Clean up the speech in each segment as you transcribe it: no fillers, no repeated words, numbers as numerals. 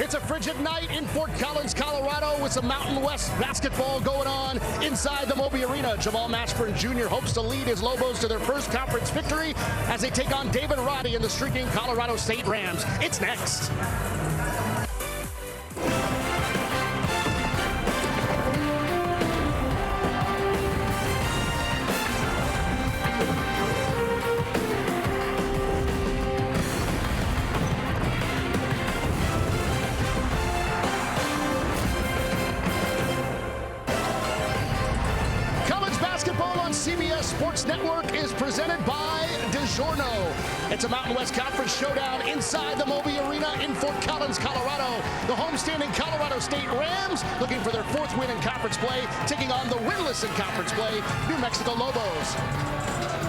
It's a frigid night in Fort Collins, Colorado, with some Mountain West basketball going on inside the Moby Arena. Jamal Mashburn Jr. hopes to lead his Lobos to their first conference victory as they take on David Roddy and the streaking Colorado State Rams. It's next. CBS Sports Network is presented by DiGiorno. It's a Mountain West Conference showdown inside the Moby Arena in Fort Collins, Colorado. The homestanding Colorado State Rams looking for their fourth win in conference play, taking on the winless in conference play, New Mexico Lobos.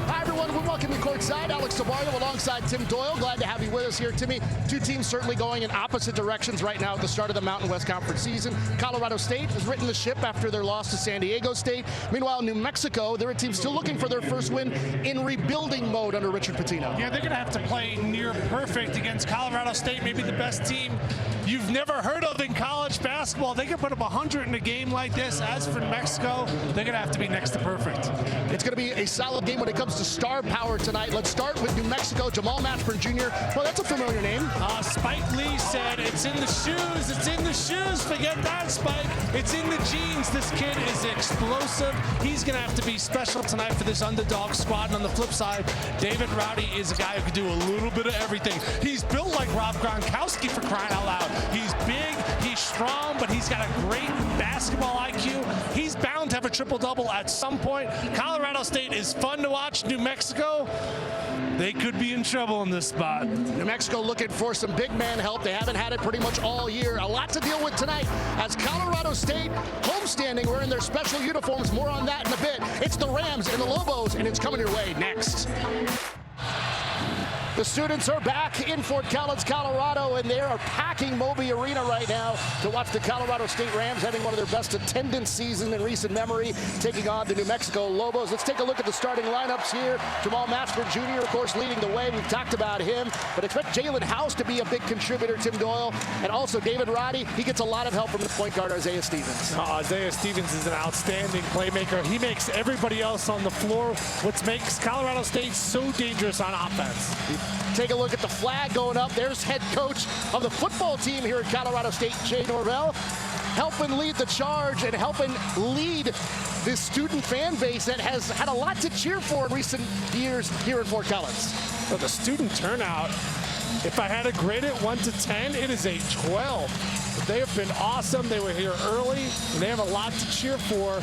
Hi, everyone. We welcome you courtside. Alex Sabario alongside Tim Doyle. Glad to have you with us here, Timmy. Two teams certainly going in opposite directions right now at the start of the Mountain West Conference season. Colorado State has written the ship after their loss to San Diego State. Meanwhile, New Mexico, they're a team still looking for their first win in rebuilding mode under Richard Pitino. Yeah, they're going to have to play near perfect against Colorado State, maybe the best team you've never heard of in college basketball. They can put up 100 in a game like this. As for New Mexico, they're going to have to be next to perfect. It's going to be a solid game when it comes to star power tonight. Let's start with New Mexico. Jamal Mashburn Jr. Well, that's a familiar name. Spike Lee said, it's in the shoes. It's in the shoes. Forget that, Spike. It's in the jeans. This kid is explosive. He's going to have to be special tonight for this underdog squad. And on the flip side, David Roddy is a guy who can do a little bit of everything. He's built like Rob Gronkowski, for crying out loud. He's big, he's strong, but he's got a great basketball IQ. He's bound to have a triple-double at some point. Colorado State is fun to watch. New Mexico, they could be in trouble in this spot. New Mexico looking for some big man help. They haven't had it pretty much all year. A lot to deal with tonight as Colorado State homestanding wearing their special uniforms. More on that in a bit. It's the Rams and the Lobos, and it's coming your way next. The students are back in Fort Collins, Colorado, and they are packing Moby Arena right now to watch the Colorado State Rams having one of their best attendance seasons in recent memory, taking on the New Mexico Lobos. Let's take a look at the starting lineups here. Jamal Mashburn Jr., of course, leading the way. We've talked about him, but expect Jalen House to be a big contributor, Tim Doyle, and also David Roddy. He gets a lot of help from the point guard, Isaiah Stevens. Isaiah Stevens is an outstanding playmaker. He makes everybody else on the floor, what makes Colorado State so dangerous on offense. Take a look at the flag going up. There's head coach of the football team here at Colorado State, Jay Norvell, helping lead the charge and helping lead this student fan base that has had a lot to cheer for in recent years here in Fort Collins. Well, the student turnout, if I had to grade it 1 to 10, it is a 12. But they have been awesome. They were here early, and they have a lot to cheer for.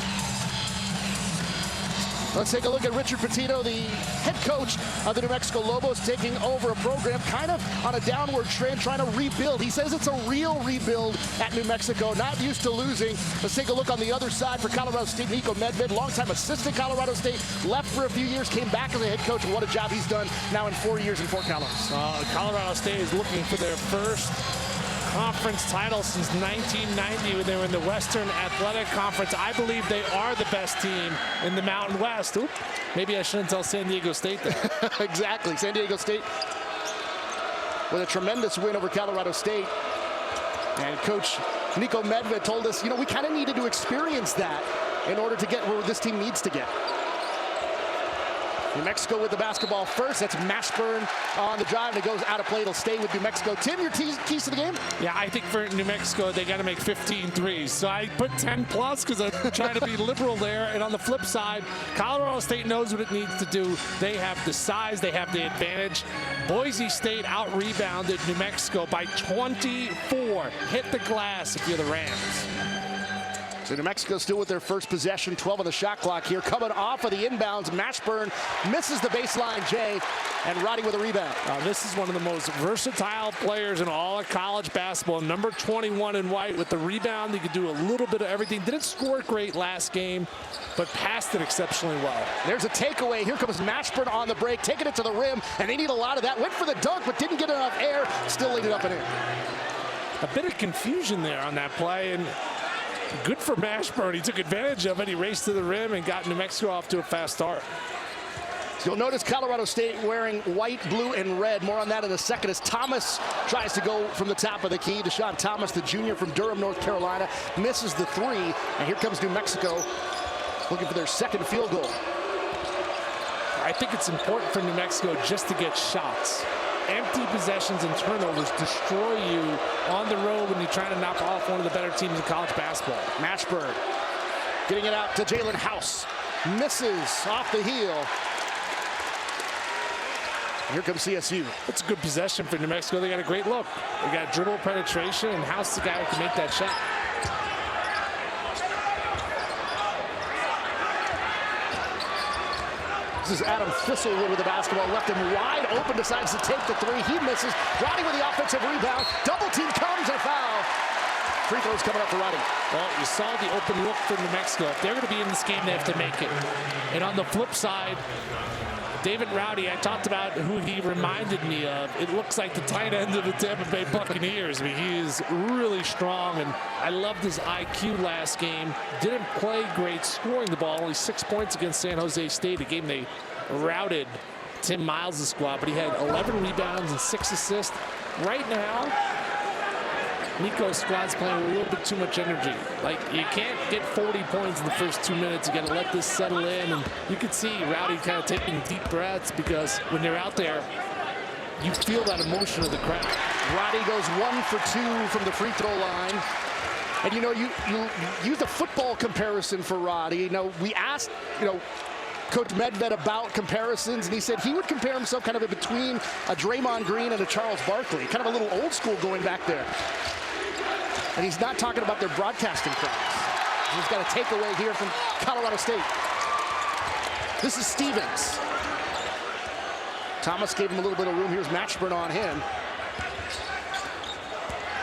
Let's take a look at Richard Pitino, the head coach of the New Mexico Lobos, taking over a program kind of on a downward trend, trying to rebuild. He says it's a real rebuild at New Mexico, not used to losing. Let's take a look on the other side for Colorado State. Niko Medved, longtime assistant Colorado State, left for a few years, came back as a head coach, and what a job he's done now in 4 years in Fort Collins. Colorado State is looking for their first conference title since 1990 when they were in the Western Athletic Conference. I believe they are the best team in the Mountain West. Oop, maybe I shouldn't tell San Diego State that. Exactly. San Diego State with a tremendous win over Colorado State. And Coach Niko Medved told us, we kind of needed to experience that in order to get where this team needs to get. New Mexico with the basketball first. That's Mashburn on the drive, and it goes out of play. It'll stay with New Mexico. Tim, your keys to the game? Yeah, I think for New Mexico, they got to make 15 threes. So I put 10 plus because I'm trying to be liberal there. And on the flip side, Colorado State knows what it needs to do. They have the size. They have the advantage. Boise State out-rebounded New Mexico by 24. Hit the glass if you're the Rams. So New Mexico still with their first possession, 12 on the shot clock here. Coming off of the inbounds, Mashburn misses the baseline, Jay, and Roddy with a rebound. This is one of the most versatile players in all of college basketball. Number 21 in white with the rebound. He could do a little bit of everything. Didn't score great last game, but passed it exceptionally well. There's a takeaway. Here comes Mashburn on the break, taking it to the rim, and they need a lot of that. Went for the dunk, but didn't get enough air. Still laid it up and in. A bit of confusion there on that play, and good for Mashburn. He took advantage of it. He raced to the rim and got New Mexico off to a fast start. You'll notice Colorado State wearing white, blue, and red. More on that in a second as Thomas tries to go from the top of the key. Deshaun Thomas, the junior from Durham, North Carolina, misses the three. And here comes New Mexico looking for their second field goal. I think it's important for New Mexico just to get shots. Empty possessions and turnovers destroy you on the road when you're trying to knock off one of the better teams in college basketball. Mashburn getting it out to Jalen House. Misses off the heel. Here comes CSU. It's a good possession for New Mexico. They got a great look. They got dribble penetration, and House the guy who can make that shot. This is Adam Thistlewood with the basketball. Left him wide open, decides to take the three. He misses. Roddy with the offensive rebound. Double team comes and a foul. Free throws coming up for Roddy. Well, you saw the open look for New Mexico. If they're going to be in this game, they have to make it. And on the flip side, David Rowdy, I talked about who he reminded me of. It looks like the tight end of the Tampa Bay Buccaneers. I mean, he is really strong, and I loved his IQ last game. Didn't play great scoring the ball, only 6 points against San Jose State, a game they routed Tim Miles' squad, but he had 11 rebounds and 6 assists. Right now, Nico's squad's playing with a little bit too much energy. Like, you can't get 40 points in the first 2 minutes. You got to let this settle in. And you can see Rowdy kind of taking deep breaths because when they're out there, you feel that emotion of the crowd. Roddy goes 1 for 2 from the free throw line. And, you know, you use a football comparison for Roddy. You know, we asked, Coach Medved about comparisons, and he said he would compare himself kind of in between a Draymond Green and a Charles Barkley. Kind of a little old school going back there. And he's not talking about their broadcasting crowds. He's got a takeaway here from Colorado State. This is Stevens. Thomas gave him a little bit of room. Here's Mashburn on him.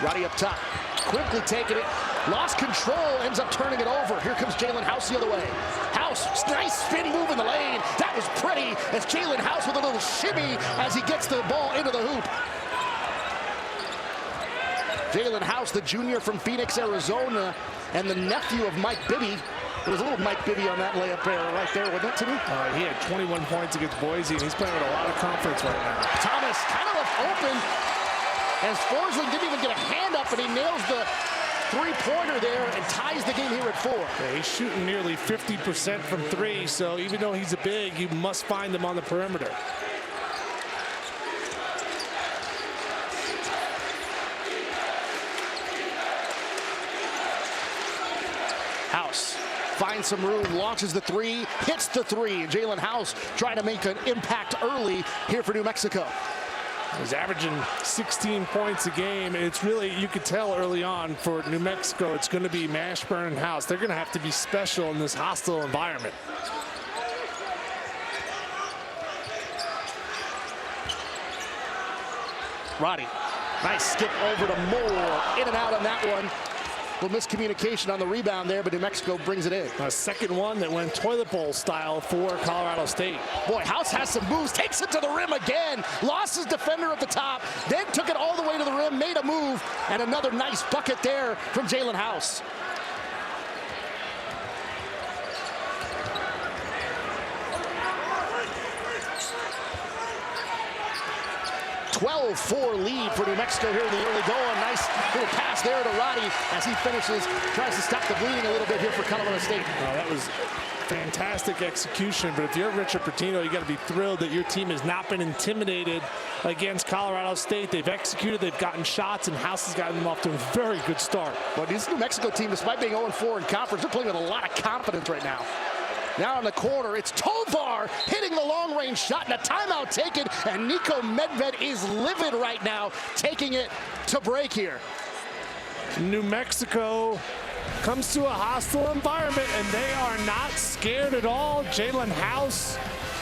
Roddy up top. Quickly taking it. Lost control. Ends up turning it over. Here comes Jalen House the other way. House, nice spin move in the lane. That was pretty as Jalen House with a little shimmy as he gets the ball into the hoop. Jalen House, the junior from Phoenix, Arizona, and the nephew of Mike Bibby. There was a little Mike Bibby on that layup there, right there, wasn't it, Timmy? He had 21 points against Boise, and he's playing with a lot of confidence right now. Thomas kind of left open, as Forsling didn't even get a hand up, and he nails the three-pointer there and ties the game here at 4. Yeah, he's shooting nearly 50% from 3, so even though he's a big, you must find him on the perimeter. House finds some room, launches the three, hits the three. And Jalen House trying to make an impact early here for New Mexico. He's averaging 16 points a game, and it's really, you could tell early on for New Mexico, it's going to be Mashburn and House. They're going to have to be special in this hostile environment. Roddy, nice skip over to Moore. In and out on that one. A little miscommunication on the rebound there, but New Mexico brings it in. A second one that went toilet bowl style for Colorado State. Boy, House has some moves, takes it to the rim again, lost his defender at the top, then took it all the way to the rim, made a move, and another nice bucket there from Jalen House. (12-4) lead for New Mexico here in the early going. Nice little pass there to Roddy as he finishes, tries to stop the bleeding a little bit here for Colorado State. Oh, that was fantastic execution, but if you're Richard Pitino, you got to be thrilled that your team has not been intimidated against Colorado State. They've executed, they've gotten shots, and House has gotten them off to a very good start. Well, this New Mexico team, despite being 0-4 in conference, they're playing with a lot of confidence right now. Now in the corner, it's Tovar hitting the long-range shot, and a timeout taken, and Nico Medved is livid right now, taking it to break here. New Mexico comes to a hostile environment, and they are not scared at all. Jalen House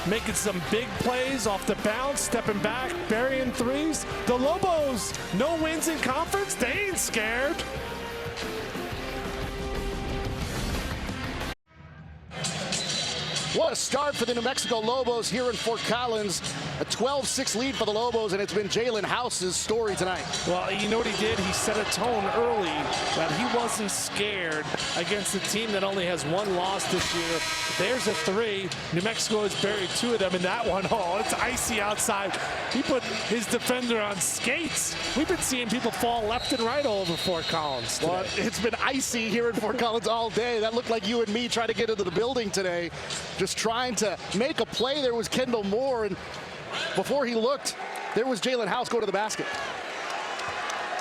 making some big plays off the bounce, stepping back, burying threes. The Lobos, no wins in conference, they ain't scared. What a start for the New Mexico Lobos here in Fort Collins. A 12-6 lead for the Lobos, and it's been Jalen House's story tonight. Well, you know what he did? He set a tone early that he wasn't scared against a team that only has one loss this year. There's a three. New Mexico has buried two of them in that one. Oh, it's icy outside. He put his defender on skates. We've been seeing people fall left and right all over Fort Collins today. Well, it's been icy here in Fort Collins all day. That looked like you and me trying to get into the building today, just trying to make a play. There was Kendall Moore, and before he looked, there was Jalen House go to the basket.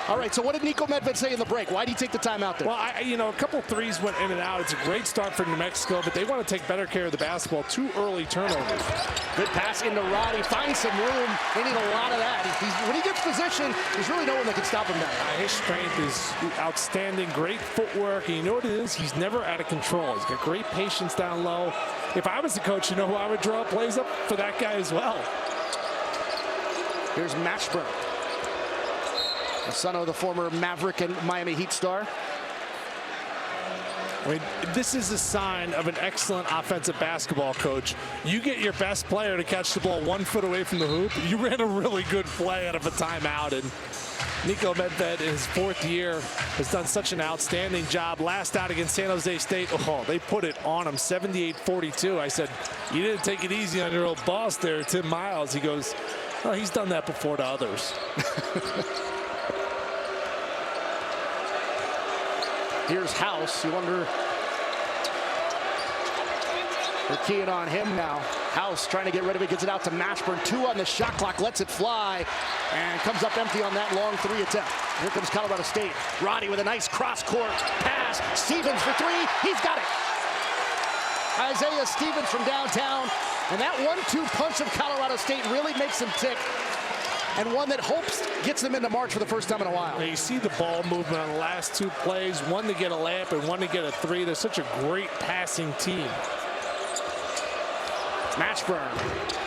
All right, so what did Niko Medved say in the break? Why did he take the time out there? Well, a couple threes went in and out. It's a great start for New Mexico, but they want to take better care of the basketball. Two early turnovers. Good pass into Roddy. Finds some room. They need a lot of that. When he gets position, there's really no one that can stop him now. His strength is outstanding. Great footwork. And you know what it is? He's never out of control. He's got great patience down low. If I was the coach, you know who I would draw plays up for that guy as well. Here's Mashburn, the son of the former Maverick and Miami Heat star. I mean, this is a sign of an excellent offensive basketball coach. You get your best player to catch the ball 1 foot away from the hoop. You ran a really good play out of a timeout, and Niko Medved in his fourth year has done such an outstanding job. Last out against San Jose State, oh, they put it on him, 78-42. I said, you didn't take it easy on your old boss there, Tim Miles. He goes, well, he's done that before to others. Here's House. You wonder, they're keying on him now. House trying to get rid of it, gets it out to Mashburn. 2 on the shot clock, lets it fly, and comes up empty on that long 3 attempt. Here comes Colorado State. Roddy with a nice cross-court pass. Stevens for 3. He's got it. Isaiah Stevens from downtown. And that 1-2 punch of Colorado State really makes them tick. And one that hopes gets them into March for the first time in a while. Now you see the ball movement on the last 2 plays, one to get a layup and one to get a 3. They're such a great passing team. Mashburn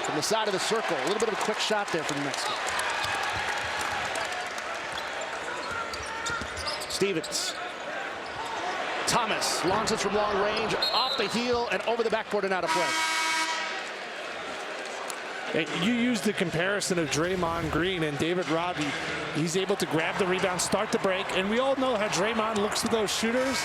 from the side of the circle. A little bit of a quick shot there from New Mexico. Stevens. Thomas launches from long range, off the heel and over the backboard and out of play. You used the comparison of Draymond Green and David Roddy. He's able to grab the rebound, start the break, and we all know how Draymond looks for those shooters.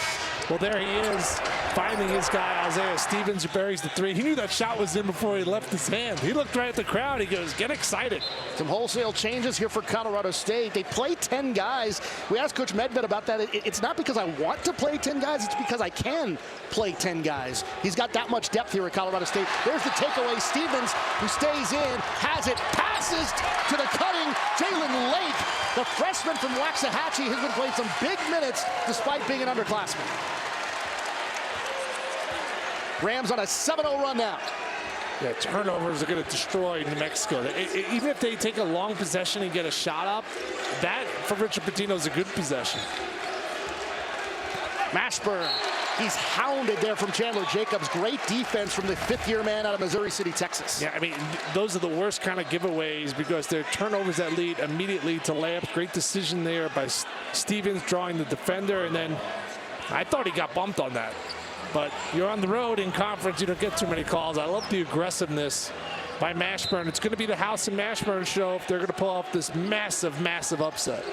Well, there he is, finding his guy, Isaiah Stevens, who buries the 3. He knew that shot was in before he left his hand. He looked right at the crowd. He goes, get excited. Some wholesale changes here for Colorado State. They play 10 guys. We asked Coach Medved about that. It's not because I want to play 10 guys. It's because I can play 10 guys. He's got that much depth here at Colorado State. There's the takeaway. Stevens, who stays in, has it, passes to the cutting Jalen Lake. The freshman from Waxahachie has been playing some big minutes despite being an underclassman. Rams on a 7-0 run now. Yeah, turnovers are going to destroy New Mexico. Even if they take a long possession and get a shot up, that for Richard Pitino is a good possession. Mashburn, he's hounded there from Chandler Jacobs. Great defense from the 5th-year man out of Missouri City, Texas. Yeah, I mean, those are the worst kind of giveaways because they're turnovers that lead immediately to layups. Great decision there by Stevens drawing the defender, and then I thought he got bumped on that. But you're on the road in conference, you don't get too many calls. I love the aggressiveness by Mashburn. It's going to be the House and Mashburn show if they're going to pull off this massive, massive upset.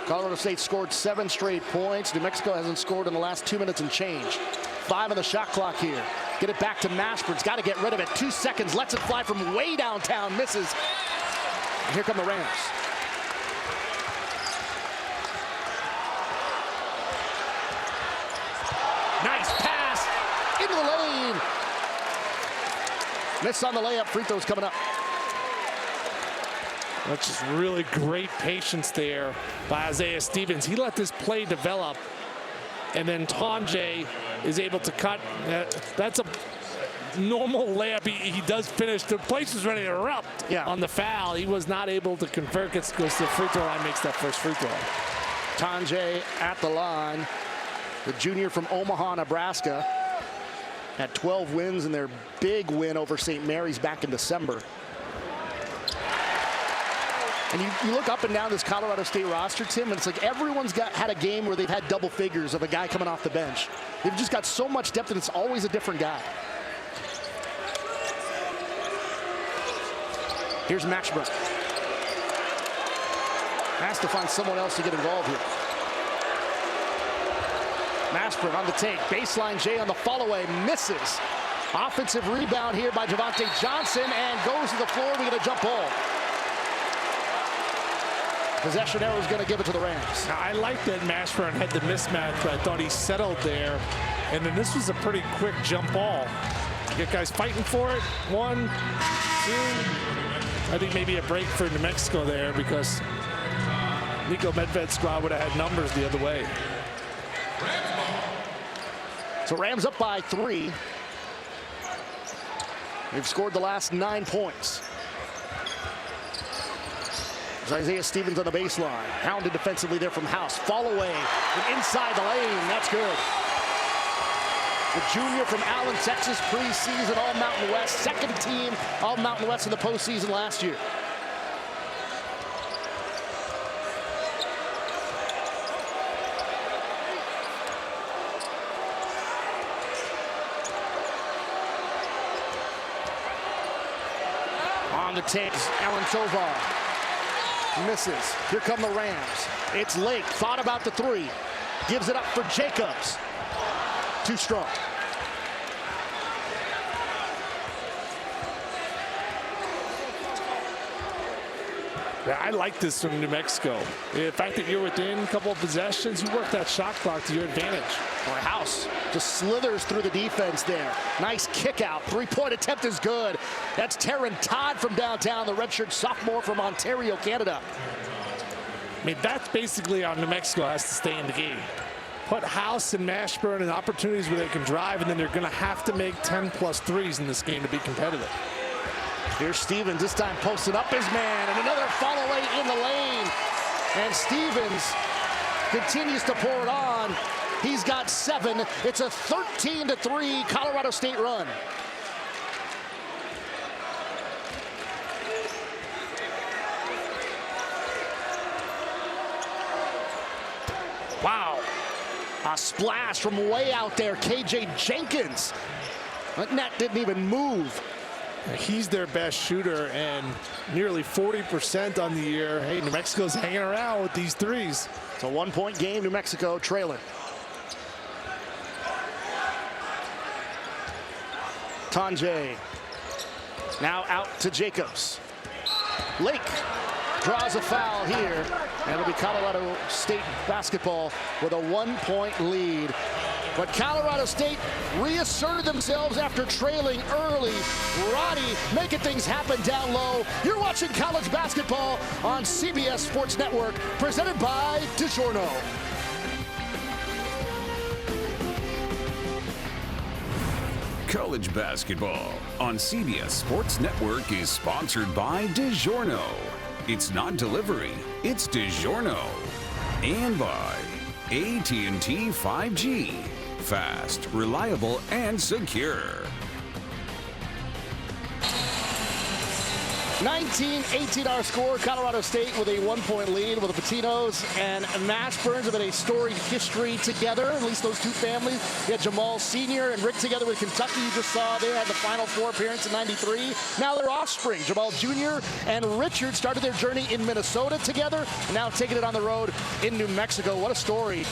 Colorado State scored 7 straight points. New Mexico hasn't scored in the last 2 minutes and change. 5 on the shot clock here. Get it back to Mashburn's got to get rid of it. 2 seconds, lets it fly from way downtown, misses. And here come the Rams. Nice pass into the lane. Miss on the layup. Free throws coming up. That's just really great patience there by Isaiah Stevens. He let this play develop, and then Tonje is able to cut. That's a normal layup. He does finish. The place was ready to erupt on the foul. He was not able to convert. Goes to the free throw line, makes that first free throw. Tonje at the line. The junior from Omaha, Nebraska, had 12 wins in their big win over St. Mary's back in December. And you look up and down this Colorado State roster, Tim, and it's like everyone's had a game where they've had double figures of a guy coming off the bench. They've just got so much depth, and it's always a different guy. Here's Mashburn. Has to find someone else to get involved here. Mashburn on the take. Baseline J on the follow-away. Misses. Offensive rebound here by Javante Johnson and goes to the floor. We get a jump ball. Possession arrow is going to give it to the Rams. Now, I like that Mashburn had the mismatch, but I thought he settled there. And then this was a pretty quick jump ball. You get guys fighting for it. 1, 2. I think maybe a break for New Mexico there because Niko Medved's squad would have had numbers the other way. So Rams up by 3. They've scored the last 9 points. There's Isaiah Stevens on the baseline. Hounded defensively there from House. Fall away inside the lane. That's good. The junior from Allen, Texas, preseason All-Mountain West. Second team All-Mountain West in the postseason last year. On the takes, Alan Tovar. Misses. Here come the Rams. It's Lake. Thought about the 3. Gives it up for Jacobs. Too strong. Yeah, I like this from New Mexico. The fact that you're within a couple of possessions, you work that shot clock to your advantage. Or House just slithers through the defense there. Nice kick out. 3-point attempt is good. That's Taryn Todd from downtown, the redshirt sophomore from Ontario, Canada. I mean, that's basically how New Mexico has to stay in the game. Put House and Mashburn in opportunities where they can drive, and then they're going to have to make 10+ threes in this game to be competitive. Here's Stevens, this time posting up his man, and another fall away in the lane. And Stevens continues to pour it on. He's got 7. It's a 13-3 Colorado State run. Wow. A splash from way out there, KJ Jenkins. That net didn't even move. He's their best shooter and nearly 40% on the year. Hey, New Mexico's hanging around with these threes. It's a 1-point game, New Mexico trailing. Tonje now out to Jacobs. Lake draws a foul here, and it'll be Colorado State basketball with a 1-point lead. But Colorado State reasserted themselves after trailing early. Roddy making things happen down low. You're watching college basketball on CBS Sports Network, presented by DiGiorno. College basketball on CBS Sports Network is sponsored by DiGiorno. It's not delivery, it's DiGiorno. And by AT&T 5G. Fast, reliable, and secure. 19-18 our score. Colorado State with a 1-point lead with the Patinos and Mashburns have been a storied history together, at least those two families. You had Jamal Sr. and Rick together with Kentucky. You just saw they had the Final Four appearance in '93. Now their offspring, Jamal Jr. and Richard, started their journey in Minnesota together, and now taking it on the road in New Mexico. What a story.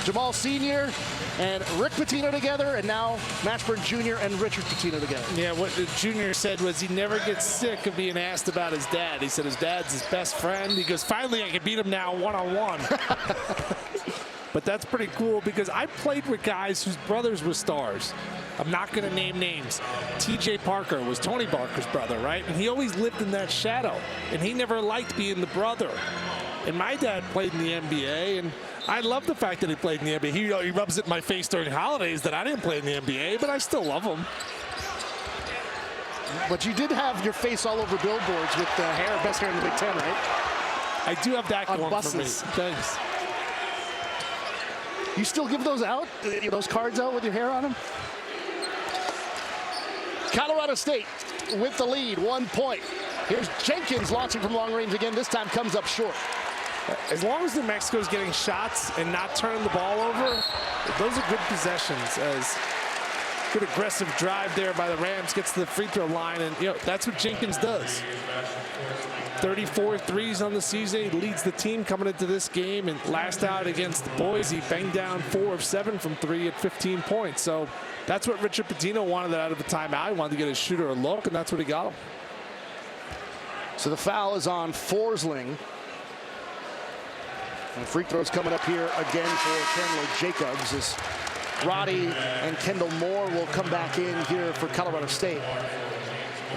Jamal Sr. and Rick Pitino together, and now Mashburn Jr. and Richard Pitino together. Yeah, what the junior said was he never gets sick of being asked about his dad. He said his dad's his best friend. He goes, finally, I can beat him now one-on-one. But that's pretty cool because I played with guys whose brothers were stars. I'm not going to name names. T.J. Parker was Tony Parker's brother, right? And he always lived in that shadow, and he never liked being the brother. And my dad played in the NBA, and I love the fact that he played in the NBA. He rubs it in my face during holidays that I didn't play in the NBA, but I still love him. But you did have your face all over billboards with the hair, best hair in the Big Ten, right? I do have that On going buses. for me. Thanks. You still give those out? Those cards out with your hair on them? Colorado State with the lead, 1 point. Here's Jenkins launching from long range again. This time comes up short. As long as New Mexico's getting shots and not turning the ball over, those are good possessions. As Good aggressive drive there by the Rams, gets to the free throw line, and that's what Jenkins does. 34 threes on the season. He leads the team coming into this game, and last out against Boise, banged down 4 of 7 from 3 at 15 points. So that's what Richard Pitino wanted out of the timeout. He wanted to get his shooter a look, and that's what he got him. So the foul is on Forsling. And free throws coming up here again for Chandler Jacobs as Roddy and Kendall Moore will come back in here for Colorado State.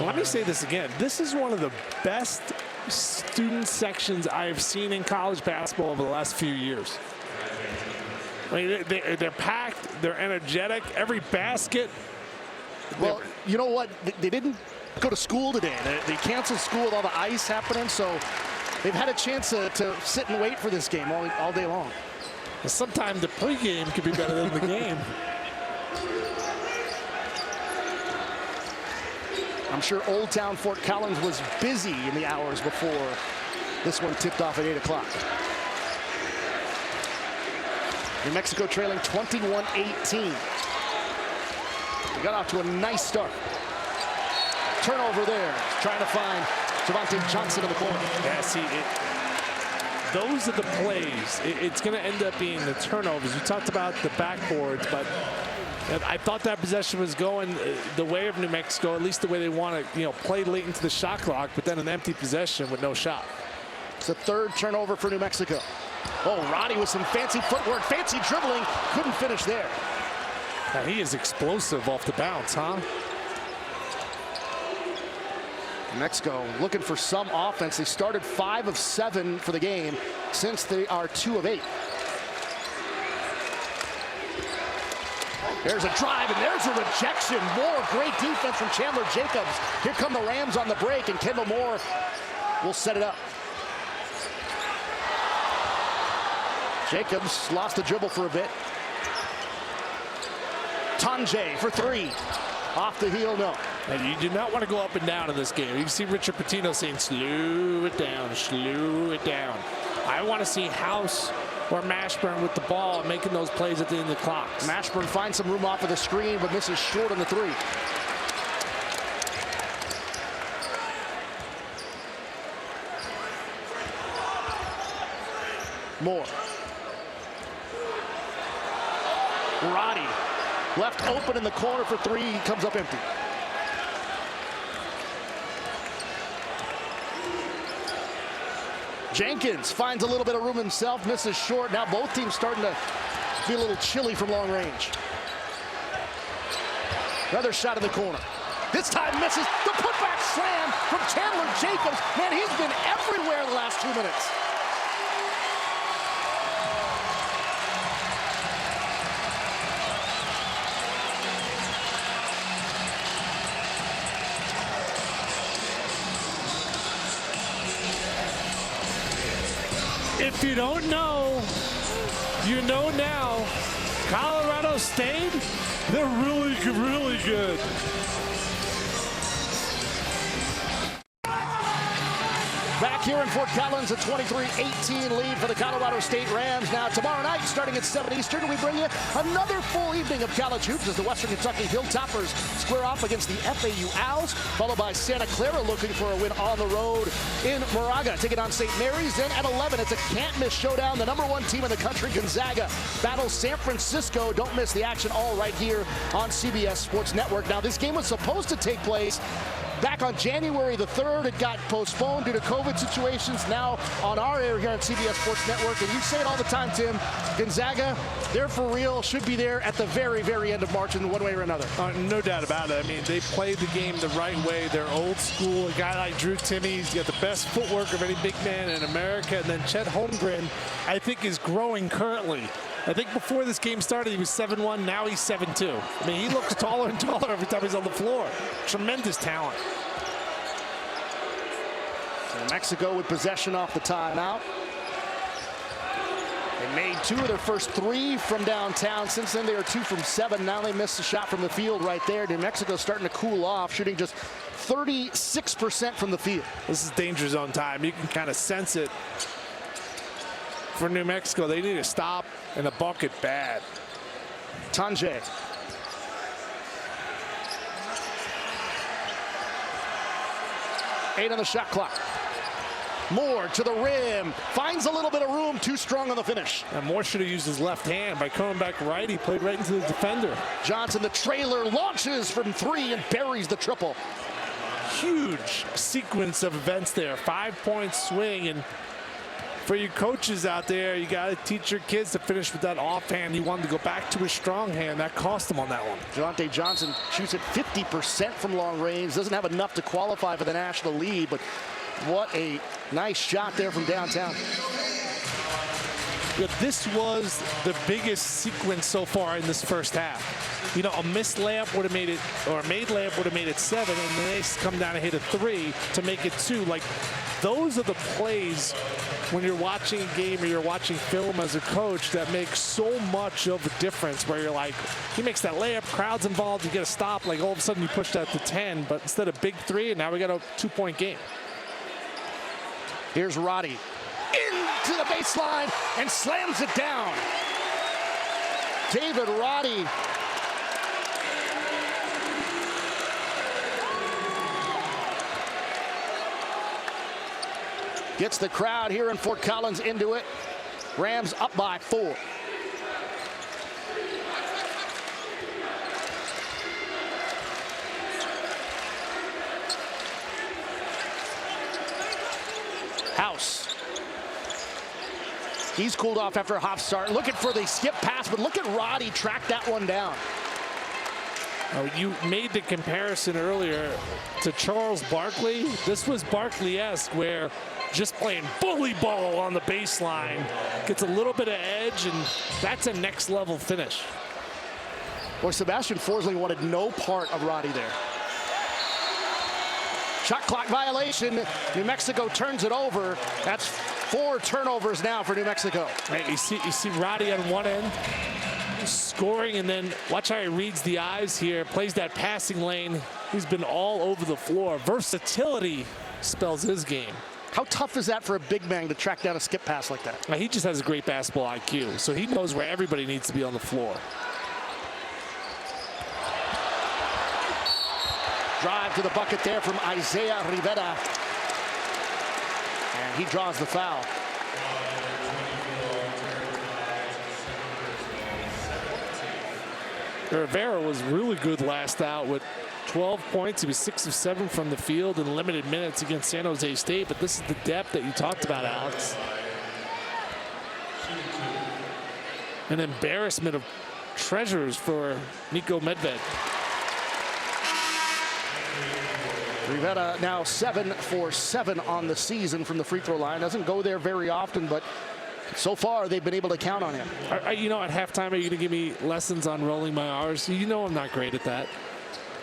Let me say this again. This is one of the best student sections I have seen in college basketball over the last few years. I mean, they're packed, they're energetic, every basket. Well, you know what? They didn't go to school today. They canceled school with all the ice happening, so they've had a chance to sit and wait for this game all day long. Sometimes the pregame could be better than the game. I'm sure Old Town Fort Collins was busy in the hours before this one tipped off at 8 o'clock. New Mexico trailing 21-18. They got off to a nice start. Turnover there, trying to find Javante Johnson in the corner. Yeah, see, those are the plays. It's going to end up being the turnovers. You talked about the backboards, but I thought that possession was going the way of New Mexico, at least the way they want to, play late into the shot clock, but then an empty possession with no shot. It's the third turnover for New Mexico. Oh, Roddy with some fancy footwork, fancy dribbling, couldn't finish there. Now, he is explosive off the bounce, huh? New Mexico looking for some offense. They started 5 of 7 for the game since they are 2 of 8. There's a drive, and there's a rejection. More great defense from Chandler Jacobs. Here come the Rams on the break, and Kendall Moore will set it up. Jacobs lost the dribble for a bit. Tonje for 3. Off the heel, no. And you do not want to go up and down in this game. You see Richard Pitino saying, slow it down, slow it down. I want to see House or Mashburn with the ball and making those plays at the end of the clock. Mashburn finds some room off of the screen, but misses short on the 3. Moore. Roddy left open in the corner for 3. He comes up empty. Jenkins finds a little bit of room himself, misses short. Now both teams starting to be a little chilly from long range. Another shot in the corner. This time misses. The putback slam from Chandler Jacobs. Man, he's been everywhere the last 2 minutes. If you don't know, you know now. Colorado State, they're really good. Back here in Fort Collins, a 23-18 lead for the Colorado State Rams. Now, tomorrow night, starting at 7 Eastern, we bring you another full evening of college hoops as the Western Kentucky Hilltoppers square off against the FAU Owls, followed by Santa Clara looking for a win on the road in Moraga, taking on St. Mary's. Then at 11, it's a can't-miss showdown. The #1 team in the country, Gonzaga, battles San Francisco. Don't miss the action all right here on CBS Sports Network. Now, this game was supposed to take place back on January the 3rd. It got postponed due to COVID situations. Now on our air here on CBS Sports Network. And you say it all the time, Tim. Gonzaga, they're for real. Should be there at the very, very end of March in one way or another. No doubt about it. I mean, they played the game the right way. They're old school. A guy like Drew Timme, he's got the best footwork of any big man in America. And then Chet Holmgren, I think, is growing currently. I think before this game started, he was 7'1". Now he's 7'2". I mean, he looks taller and taller every time he's on the floor. Tremendous talent. So Mexico with possession off the timeout. They made 2 of their first 3 from downtown. Since then, they are 2 from 7. Now they missed a shot from the field right there. New Mexico starting to cool off, shooting just 36% from the field. This is danger zone time. You can kind of sense it. For New Mexico, they need to stop and a bucket bad. Tonje. 8 on the shot clock. Moore to the rim, finds a little bit of room, too strong on the finish. And Moore should have used his left hand. By coming back right, he played right into the defender. Johnson, the trailer, launches from 3 and buries the triple. Huge sequence of events there. 5-point swing. And for you coaches out there, you got to teach your kids to finish with that offhand. He wanted to go back to his strong hand. That cost him on that one. Jonte Johnson shoots at 50% from long range. Doesn't have enough to qualify for the national lead, but what a nice shot there from downtown. Yeah, this was the biggest sequence so far in this first half. You know, a missed layup would have made it, or a made layup would have made it 7, and then they come down and hit a 3 to make it 2. Like, those are the plays when you're watching a game or you're watching film as a coach that makes so much of a difference, where you're like, he makes that layup, crowd's involved, you get a stop, like all of a sudden you push that to 10, but instead of big 3, and now we got a 2-point game. Here's Roddy into the baseline and slams it down. David Roddy. Gets the crowd here in Fort Collins into it. Rams up by 4. House. He's cooled off after a hot start. Looking for the skip pass, but look at Roddy track that one down. You made the comparison earlier to Charles Barkley. This was Barkley-esque, where just playing bully ball on the baseline gets a little bit of edge, and that's a next level finish. Boy, Sebastian Forsling wanted no part of Roddy there. Shot clock violation. New Mexico turns it over. That's 4 turnovers now for New Mexico. Right, you see Roddy on one end scoring, and then watch how he reads the eyes here, plays that passing lane. He's been all over the floor. Versatility spells his game. How tough is that for a big man to track down a skip pass like that? He just has a great basketball IQ, so he knows where everybody needs to be on the floor. Drive to the bucket there from Isaiah Rivera. And he draws the foul. Rivera was really good last out with 12 points. He was 6 of 7 from the field in limited minutes against San Jose State, but this is the depth that you talked about, Alex. An embarrassment of treasures for Niko Medved. Rivera now 7 for 7 on the season from the free throw line. Doesn't go there very often, but so far they've been able to count on him. You know, at halftime, are you going to give me lessons on rolling my R's? You know I'm not great at that.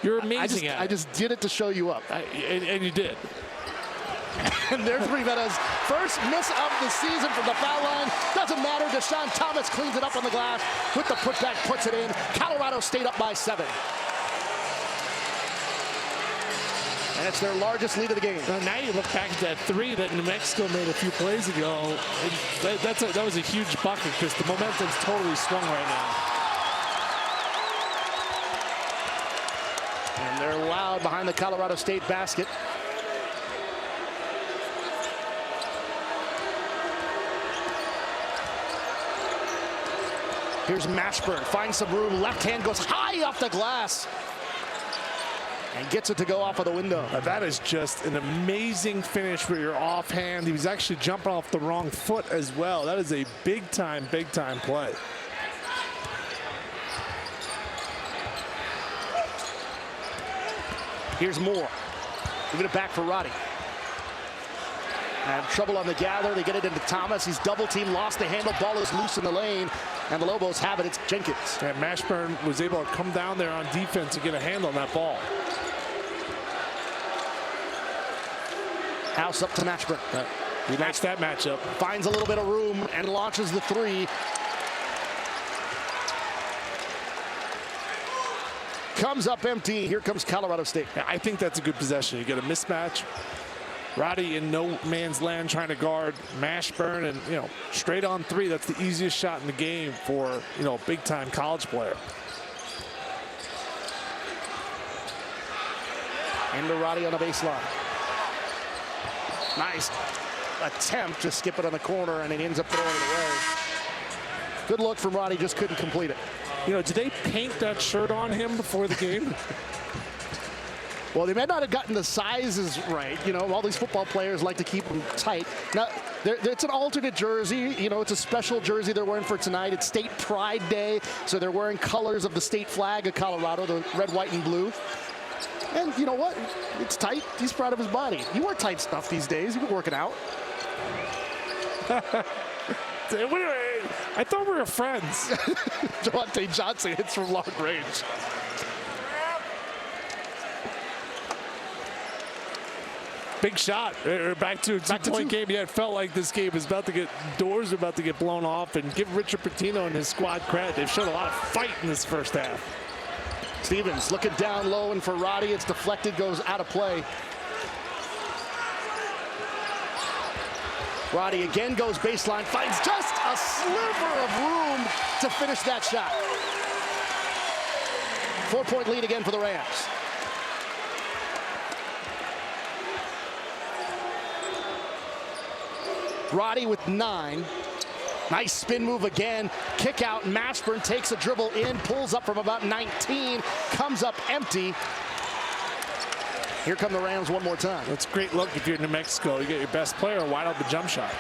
You're amazing at it. I just did it to show you up. And you did. And there's Rivera's first miss of the season from the foul line. Doesn't matter. Deshaun Thomas cleans it up on the glass with the putback, puts it in. Colorado State up by 7. And it's their largest lead of the game. Now you look back at that 3 that New Mexico made a few plays ago. That was a huge bucket because the momentum's totally swung right now. And they're loud behind the Colorado State basket. Here's Mashburn, finds some room, left hand goes high off the glass. And gets it to go off of the window. That is just an amazing finish for your offhand. He was actually jumping off the wrong foot as well. That is a big time play. Here's Moore. Giving it back for Roddy. And trouble on the gather. They get it into Thomas. He's double teamed, lost the handle. Ball is loose in the lane. And the Lobos have it. It's Jenkins. And Mashburn was able to come down there on defense and get a hand on that ball. House up to Mashburn. He likes that matchup. Finds a little bit of room and launches the 3. Comes up empty. Here comes Colorado State. I think that's a good possession. You get a mismatch. Roddy in no man's land trying to guard Mashburn, and straight on 3. That's the easiest shot in the game for a big time college player. Into Roddy on the baseline. Nice attempt to skip it on the corner, and it ends up throwing it away. Good look from Roddy, just couldn't complete it. You know, did they paint that shirt on him before the game? Well, they may not have gotten the sizes right. You know, all these football players like to keep them tight. Now, it's an alternate jersey. You know, it's a special jersey they're wearing for tonight. It's State Pride Day, so they're wearing colors of the state flag of Colorado, the red, white, and blue. And you know what? It's tight. He's proud of his body. You wear tight stuff these days. You've been working out. I thought we were friends. Javonte Johnson hits from long range. Big shot. Back to a two-point game. Yeah, it felt like this game was about to get, doors were about to get blown off. And give Richard Pitino and his squad credit. They've shown a lot of fight in this first half. Stevens looking down low, and for Roddy, it's deflected, goes out of play. Roddy again goes baseline, finds just a sliver of room to finish that shot. 4-point lead again for the Rams. Roddy with 9. Nice spin move again. Kick out. Mashburn takes a dribble in, pulls up from about 19, comes up empty. Here come the Rams one more time. That's a great look if you're in New Mexico. You get your best player wide open jump shot.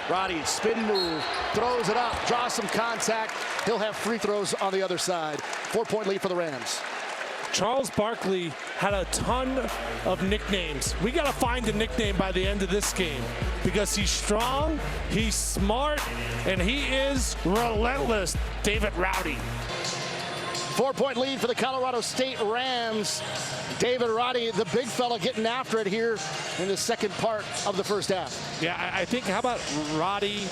Roddy, spin move, throws it up, draws some contact. He'll have free throws on the other side. 4-point lead for the Rams. Charles Barkley had a ton of nicknames. We got to find a nickname by the end of this game because he's strong, he's smart, and he is relentless. David Roddy. 4-point lead for the Colorado State Rams. David Roddy, the big fella, getting after it here in the second part of the first half. Yeah, I think, how about Roddy,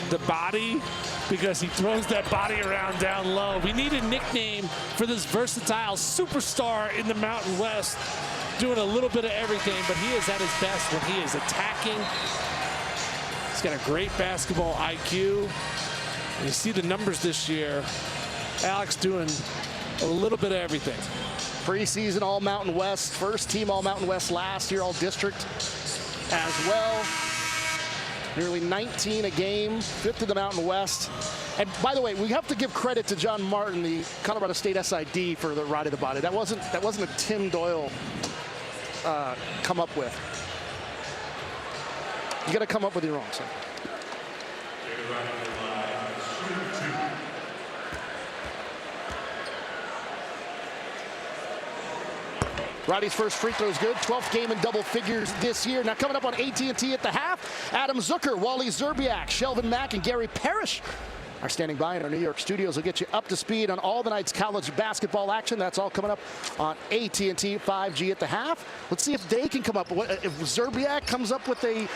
the body? Because he throws that body around down low. We need a nickname for this versatile superstar in the Mountain West, doing a little bit of everything, but he is at his best when he is attacking. He's got a great basketball IQ. And you see the numbers this year. Alex doing a little bit of everything. Preseason All Mountain West, first team All Mountain West last year, All District as well. Nearly 19 a game, 5th in the Mountain West. And by the way, we have to give credit to John Martin, the Colorado State SID, for the Roddy the Body. That wasn't a Tim Doyle come up with. You got to come up with your own. So. Roddy's first free throw is good. 12th game in double figures this year. Now coming up on AT&T at the half, Adam Zucker, Wally Zerbiak, Shelvin Mack, and Gary Parrish are standing by in our New York studios. We'll get you up to speed on all the night's college basketball action. That's all coming up on AT&T 5G at the half. Let's see if they can come up. If Zerbiak comes up with a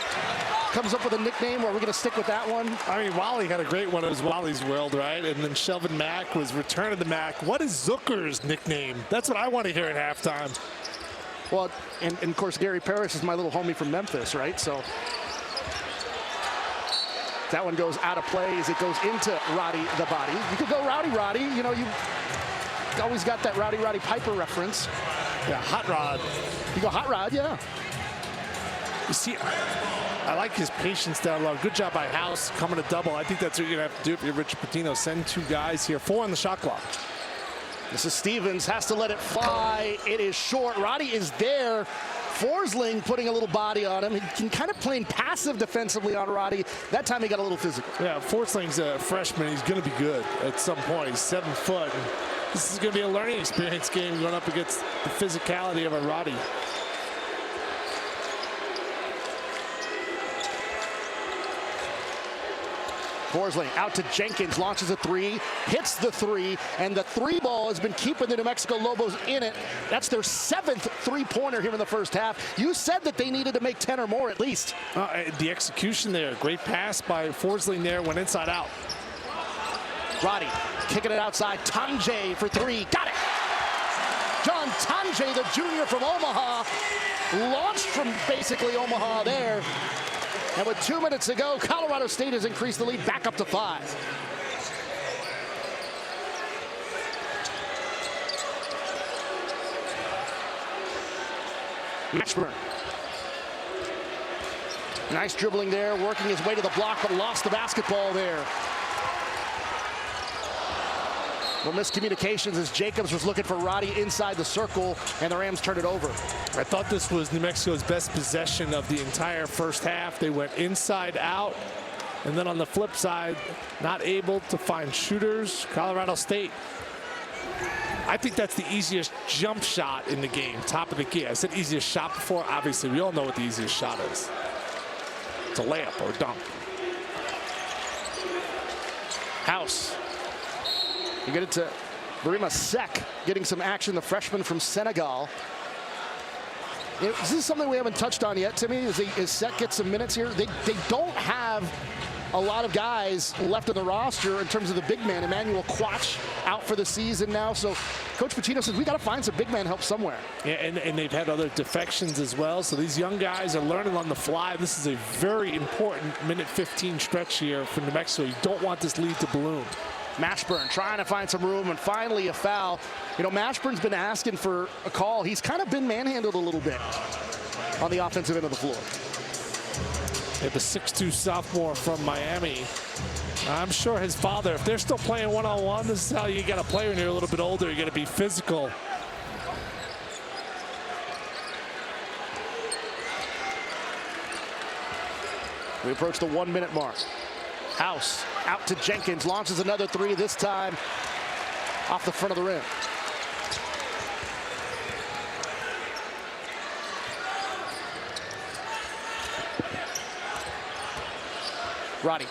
nickname, are we going to stick with that one? I mean, Wally had a great one. It was Wally's World, right? And then Shelvin Mack was Return of the Mack. What is Zucker's nickname? That's what I want to hear at halftime. Well, and of course, Gary Parrish is my little homie from Memphis, right? So that one goes out of play as it goes into Roddy the Body. You could go Roddy. You know, you always got that Roddy Piper reference. Yeah, Hot Rod. You go Hot Rod, yeah. You see, I like his patience down low. Good job by House coming to double. I think that's what you're going to have to do if you're Richard Pitino. Send 2 guys here. 4 on the shot clock. This is Stevens, has to let it fly. It is short. Roddy is there. Forsling putting a little body on him. He can kind of playing passive defensively on Roddy. That time he got a little physical. Yeah, Forsling's a freshman. He's going to be good at some point. He's 7 foot. This is going to be a learning experience game going up against the physicality of a Roddy. Forsling out to Jenkins, launches a 3, hits the 3, and the 3 ball has been keeping the New Mexico Lobos in it. That's their 7th three-pointer here in the first half. You said that they needed to make 10 or more at least. The execution there, great pass by Forsling there, went inside out. Roddy kicking it outside, Tanjay for 3, got it! John Tanjay, the junior from Omaha, launched from basically Omaha there. And with 2 minutes to go, Colorado State has increased the lead back up to 5. Mashburn. Nice dribbling there, working his way to the block, but lost the basketball there. Well, miscommunications as Jacobs was looking for Roddy inside the circle, and the Rams turned it over. I thought this was New Mexico's best possession of the entire first half. They went inside out, and then on the flip side, not able to find shooters. Colorado State, I think that's the easiest jump shot in the game, top of the key. I said easiest shot before. Obviously, we all know what the easiest shot is. It's a layup or a dunk. House. You get it to Birima Seck getting some action, the freshman from Senegal. This is something we haven't touched on yet, Timmy, as Seck gets some minutes here. They don't have a lot of guys left in the roster in terms of the big man. Emmanuel Quach out for the season now. So Coach Pitino says we got to find some big man help somewhere. Yeah, and they've had other defections as well. So these young guys are learning on the fly. This is a very important minute 15 stretch here for New Mexico. You don't want this lead to balloon. Mashburn trying to find some room, and finally a foul. You know, Mashburn's been asking for a call. He's kind of been manhandled a little bit on the offensive end of the floor. Yeah, the 6'2 sophomore from Miami. I'm sure his father, if they're still playing one-on-one, this is how you got to play when you're a little bit older. You got to be physical. We approach the 1 minute mark. House out to Jenkins, launches another three, this time off the front of the rim. Roddy.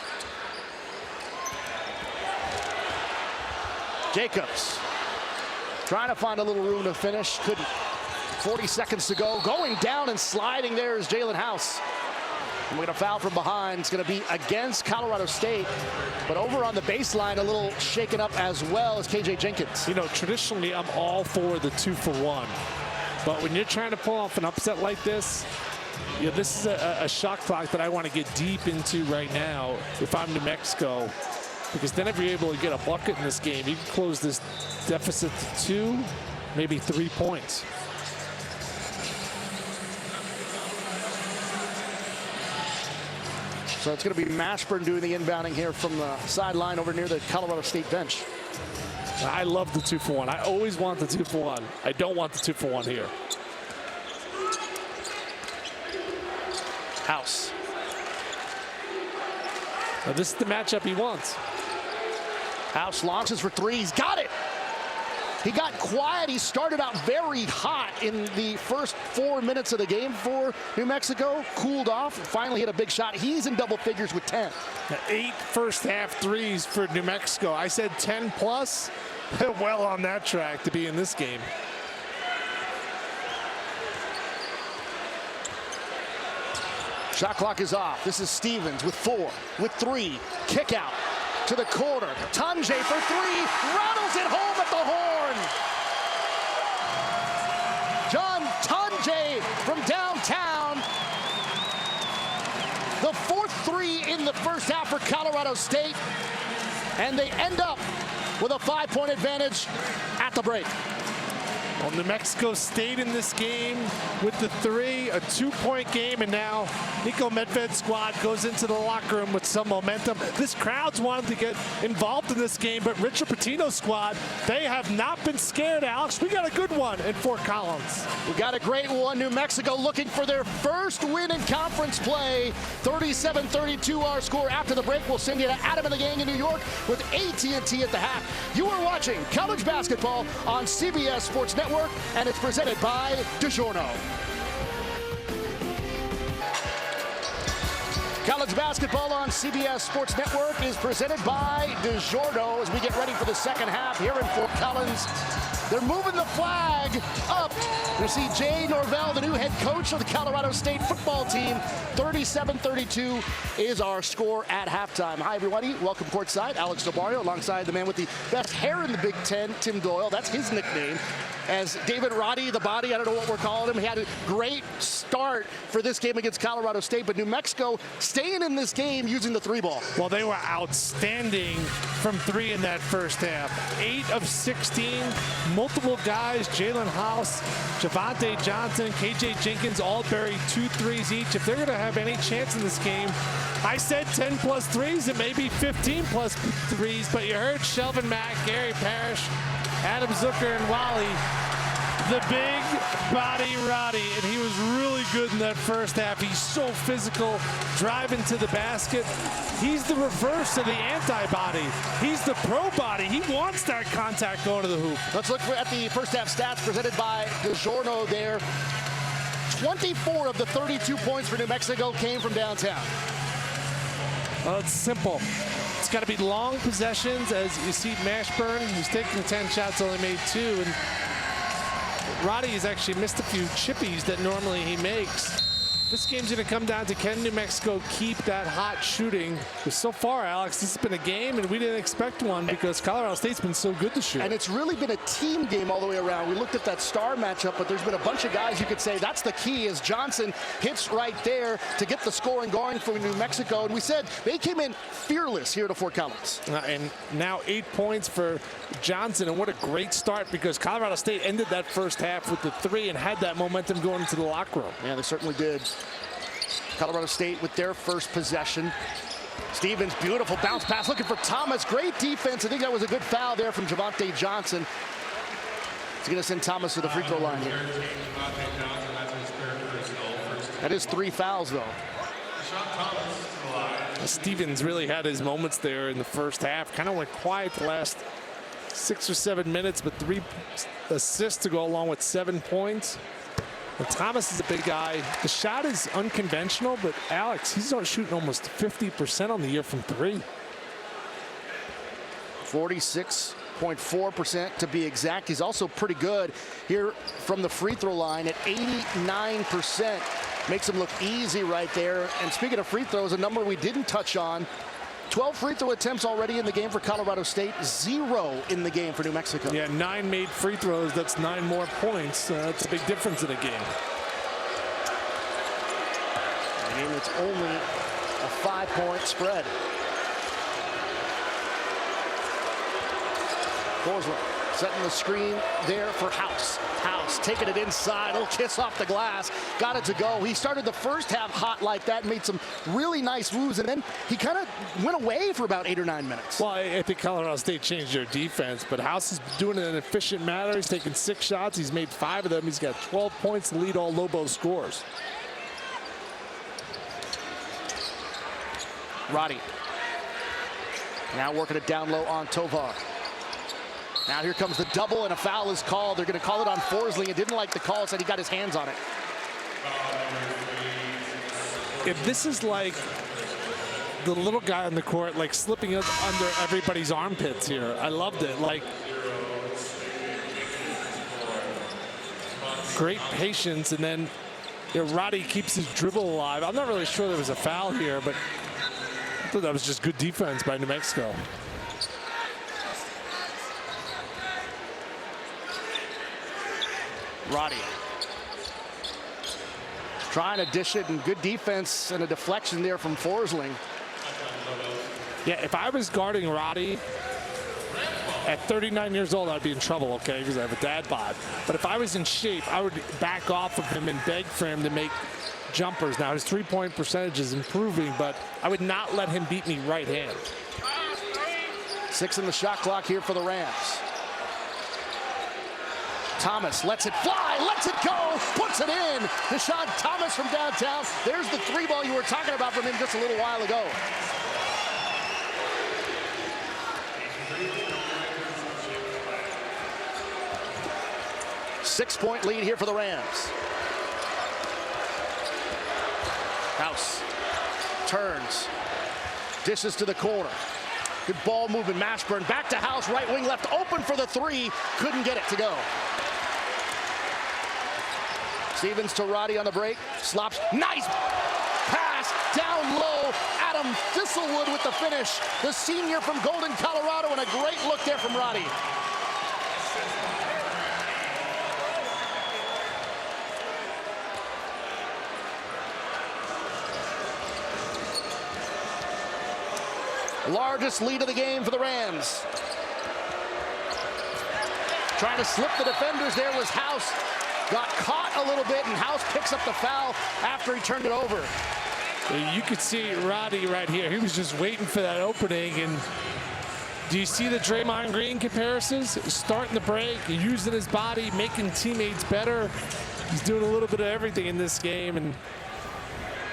Jacobs trying to find a little room to finish, couldn't. 40 seconds to go. Going down and sliding there is Jalen House. And we're going to foul from behind. It's going to be against Colorado State. But over on the baseline, a little shaken up as well as KJ Jenkins. You know, traditionally, I'm all for the 2-for-1. But when you're trying to pull off an upset like this, you know, this is a shot clock that I want to get deep into right now if I'm New Mexico. Because then if you're able to get a bucket in this game, you can close this deficit to 2, maybe 3 points. So it's going to be Mashburn doing the inbounding here from the sideline over near the Colorado State bench. I love the 2-for-1. I always want the 2-for-1. I don't want the 2-for-1 here. House. Now this is the matchup he wants. House launches for three. He's got it. He got quiet. He started out very hot in the first 4 minutes of the game for New Mexico. Cooled off. Finally hit a big shot. He's in double figures with 10. 8 first half threes for New Mexico. I said 10 plus. Well on that track to be in this game. Shot clock is off. This is Stevens with 4, with 3. Kick out to the corner. Tunje for 3. Rattles it home at the horn. John Tunje from downtown. The 4th 3 in the first half for Colorado State. And they end up with a 5-point advantage at the break. Well, New Mexico stayed in this game with the 3, a 2-point game, and now Niko Medved's squad goes into the locker room with some momentum. This crowd's wanted to get involved in this game, but Richard Pitino's squad, they have not been scared, Alex. We got a good one in Fort Collins. We got a great one. New Mexico looking for their first win in conference play. 37-32 our score after the break. We'll send you to Adam and the gang in New York with AT&T at the half. You are watching college basketball on CBS Sports Network, and it's presented by DiGiorno. College basketball on CBS Sports Network is presented by DiGiorno as we get ready for the second half here in Fort Collins. They're moving the flag up. You see Jay Norvell, the new head coach of the Colorado State football team. 37-32 is our score at halftime. Hi, everybody. Welcome courtside. Alex DelBarrio alongside the man with the best hair in the Big Ten, Tim Doyle. That's his nickname. As David Roddy, the body, I don't know what we're calling him, he had a great start for this game against Colorado State, but New Mexico staying in this game using the 3-ball. Well, they were outstanding from 3 in that first half. 8 of 16, multiple guys, Jalen House, Javonte Johnson, KJ Jenkins, all buried 2 threes each. If they're going to have any chance in this game, I said 10 plus threes and maybe 15 plus threes, but you heard Shelvin Mack, Gary Parrish, Adam Zucker, and Wally. The big body Roddy, and he was really good in that first half. He's so physical, driving to the basket. He's the reverse of the anti-body. He's the pro body. He wants that contact going to the hoop. Let's look at the first half stats presented by DiGiorno there. 24 of the 32 points for New Mexico came from downtown. Well, it's simple. It's got to be long possessions, as you see Mashburn, who's taking 10 shots, only made 2. And Roddy has actually missed a few chippies that normally he makes. This game's going to come down to, can New Mexico keep that hot shooting? Because so far, Alex, this has been a game, and we didn't expect one because Colorado State's been so good this year. And it's really been a team game all the way around. We looked at that star matchup, but there's been a bunch of guys you could say that's the key, as Johnson hits right there to get the scoring going for New Mexico. And we said they came in fearless here to Fort Collins. And now 8 points for Johnson, and what a great start, because Colorado State ended that first half with the 3 and had that momentum going into the locker room. Yeah, they certainly did. Colorado State with their first possession. Stevens, beautiful bounce pass, looking for Thomas. Great defense. I think that was a good foul there from Javonte Johnson. He's going to send Thomas to the free throw line here. That is 3 fouls, though. Stevens really had his moments there in the first half. Kind of went quiet the last 6 or 7 minutes, but 3 assists to go along with 7 points. And Thomas is a big guy. The shot is unconventional, but Alex, he's shooting almost 50% on the year from 3. 46.4% to be exact. He's also pretty good here from the free throw line at 89%. Makes him look easy right there. And speaking of free throws, a number we didn't touch on, 12 free throw attempts already in the game for Colorado State, 0 in the game for New Mexico. Yeah, 9 made free throws. That's 9 more points. That's a big difference in a game. And it's only a 5-point spread. Forsland setting the screen there for House. House taking it inside, little kiss off the glass, got it to go. He started the first half hot like that, made some really nice moves, and then he kind of went away for about 8 or 9 minutes. Well, I think Colorado State changed their defense, but House is doing it in an efficient manner. He's taken 6 shots. He's made 5 of them. He's got 12 points to lead all Lobo scores. Roddy now working it down low on Tovar. Now here comes the double, and a foul is called. They're going to call it on Forsling. He didn't like the call, said he got his hands on it. If this is like the little guy on the court, like slipping under everybody's armpits here, I loved it. Like, great patience, and then Roddy keeps his dribble alive. I'm not really sure there was a foul here, but I thought that was just good defense by New Mexico. Roddy trying to dish it, and good defense and a deflection there from Forsling. Yeah, if I was guarding Roddy at 39 years old, I'd be in trouble, okay, because I have a dad bod. But if I was in shape, I would back off of him and beg for him to make jumpers. Now, his three-point percentage is improving, but I would not let him beat me right hand. 6 in the shot clock here for the Rams. Thomas lets it fly, lets it go, puts it in. Deshaun Thomas from downtown. There's the 3 ball you were talking about from him just a little while ago. Six-point lead here for the Rams. House turns, dishes to the corner. Good ball movement, Mashburn back to House, right wing left, open for the 3, couldn't get it to go. Stevens to Roddy on the break, slops, nice pass down low. Adam Thistlewood with the finish, the senior from Golden, Colorado, and a great look there from Roddy. Largest lead of the game for the Rams. Trying to slip the defenders there was House. Got caught a little bit, and House picks up the foul after he turned it over. You could see Roddy right here. He was just waiting for that opening. And do you see the Draymond Green comparisons? Starting the break, using his body, making teammates better. He's doing a little bit of everything in this game. And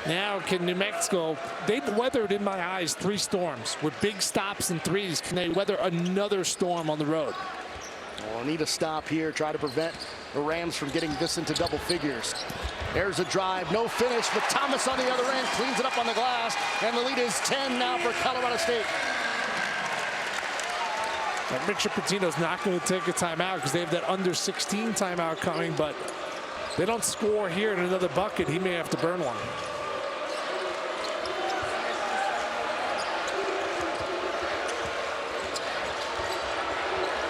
now can New Mexico, they've weathered, in my eyes, 3 storms with big stops and threes. Can they weather another storm on the road? Well, need a stop here, try to prevent the Rams from getting this into double figures. There's a drive, no finish, but Thomas on the other end cleans it up on the glass, and the lead is 10 now for Colorado State. And Richard Pitino's not going to take a timeout because they have that under 16 timeout coming, but they don't score here in another bucket. He may have to burn one.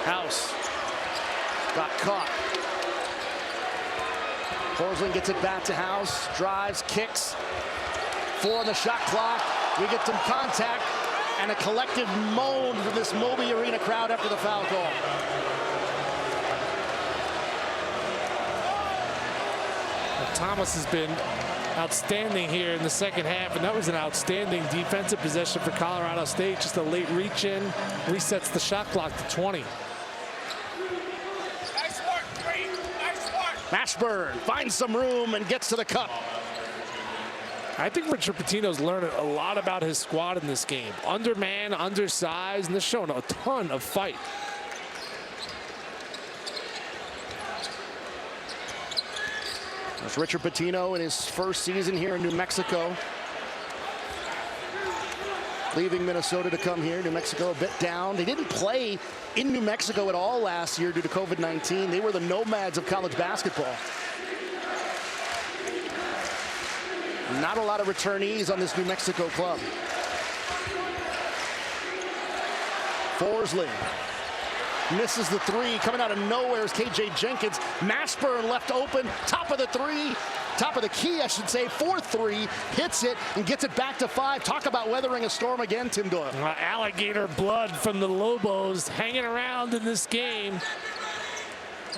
House got caught. Forsling gets it back to House, drives, kicks. 4 on the shot clock. We get some contact and a collective moan from this Moby Arena crowd after the foul call. Well, Thomas has been outstanding here in the second half, and that was an outstanding defensive possession for Colorado State. Just a late reach in, resets the shot clock to 20. Mashburn finds some room and gets to the cup. I think Richard Pitino's learned a lot about his squad in this game. Underman, undersized, and they're showing a ton of fight. That's Richard Pitino in his first season here in New Mexico. Leaving Minnesota to come here. New Mexico a bit down. They didn't play in New Mexico at all last year due to COVID-19. They were the nomads of college basketball. Not a lot of returnees on this New Mexico club. Forsling misses the 3. Coming out of nowhere is KJ Jenkins. Mashburn left open. Top of the 3. Top of the key, I should say. 4-3. Hits it and gets it back to 5. Talk about weathering a storm again, Tim Doyle. Alligator blood from the Lobos hanging around in this game.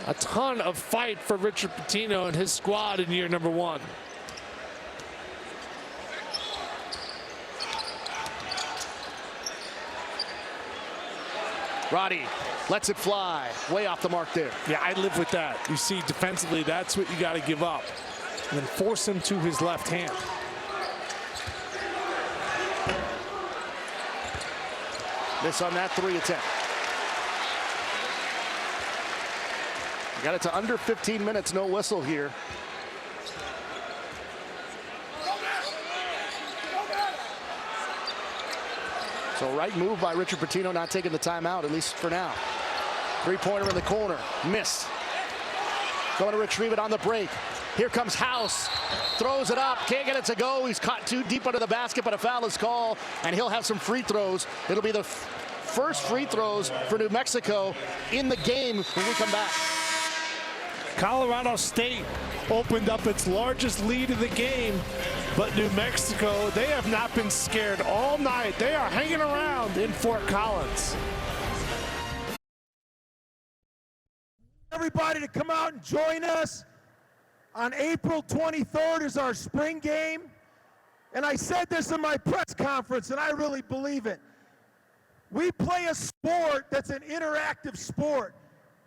A ton of fight for Richard Pitino and his squad in year number 1. Roddy lets it fly. Way off the mark there. Yeah, I live with that. You see, defensively, that's what you got to give up. And then force him to his left hand. Miss on that 3 attempt. Got it to under 15 minutes, no whistle here. So right move by Richard Pitino, not taking the timeout, at least for now. 3-pointer in the corner, missed. Going to retrieve it on the break. Here comes House, throws it up, can't get it to go. He's caught too deep under the basket, but a foul is called, and he'll have some free throws. It'll be the first free throws for New Mexico in the game when we come back. Colorado State opened up its largest lead of the game, but New Mexico, they have not been scared all night. They are hanging around in Fort Collins. Everybody to come out and join us. On April 23rd is our spring game. And I said this in my press conference, and I really believe it. We play a sport that's an interactive sport.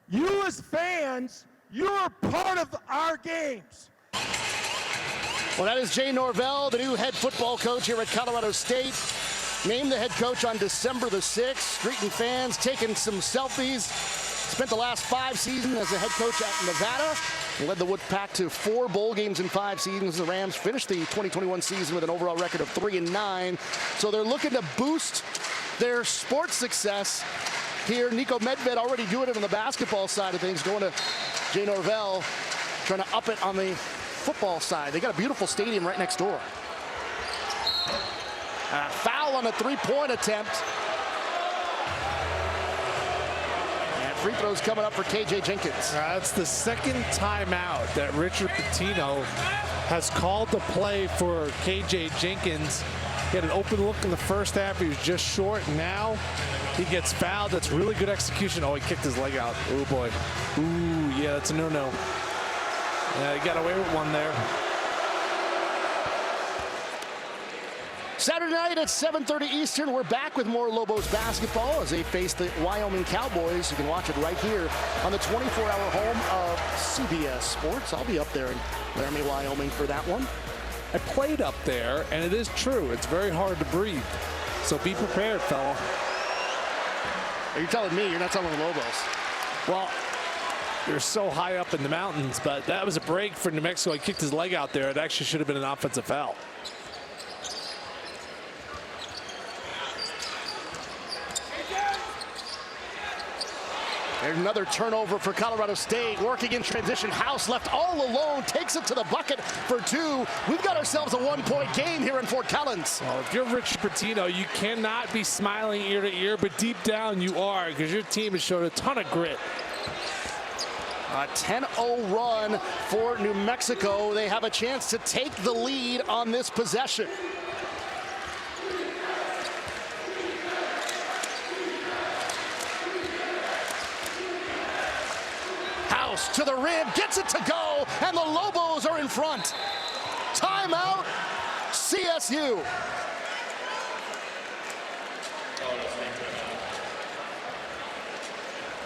You as fans, you're part of our games. Well, that is Jay Norvell, the new head football coach here at Colorado State. Named the head coach on December the 6th. Greeting fans, taking some selfies. Spent the last 5 seasons as a head coach at Nevada. He led the Wolfpack to 4 bowl games in 5 seasons. The Rams finished the 2021 season with an overall record of 3-9. So they're looking to boost their sports success here. Nico Medved already doing it on the basketball side of things. Going to Jay Norvell, trying to up it on the football side. They got a beautiful stadium right next door. Foul on a 3-point attempt. And free throws coming up for KJ Jenkins. That's the second timeout that Richard Pitino has called to play for KJ Jenkins. He had an open look in the first half. He was just short, and now he gets fouled. That's really good execution. Oh, he kicked his leg out. Oh, boy. Ooh, yeah, that's a no-no. Yeah, he got away with one there. Saturday night at 7:30 Eastern, we're back with more Lobos basketball as they face the Wyoming Cowboys. You can watch it right here on the 24-hour home of CBS Sports. I'll be up there in Laramie, Wyoming for that one. I played up there, and it is true. It's very hard to breathe. So be prepared, fella. Are you telling me? You're not telling the Lobos. Well, you're so high up in the mountains, but that was a break for New Mexico. He kicked his leg out there. It actually should have been an offensive foul. There's another turnover for Colorado State. Working in transition. House left all alone. Takes it to the bucket for two. We've got ourselves a one-point game here in Fort Collins. Well, if you're Richard Pitino, you cannot be smiling ear to ear, but deep down you are, because your team has showed a ton of grit. A 10-0 run for New Mexico. They have a chance to take the lead on this possession. House to the rim, gets it to go, and the Lobos are in front. Timeout, CSU.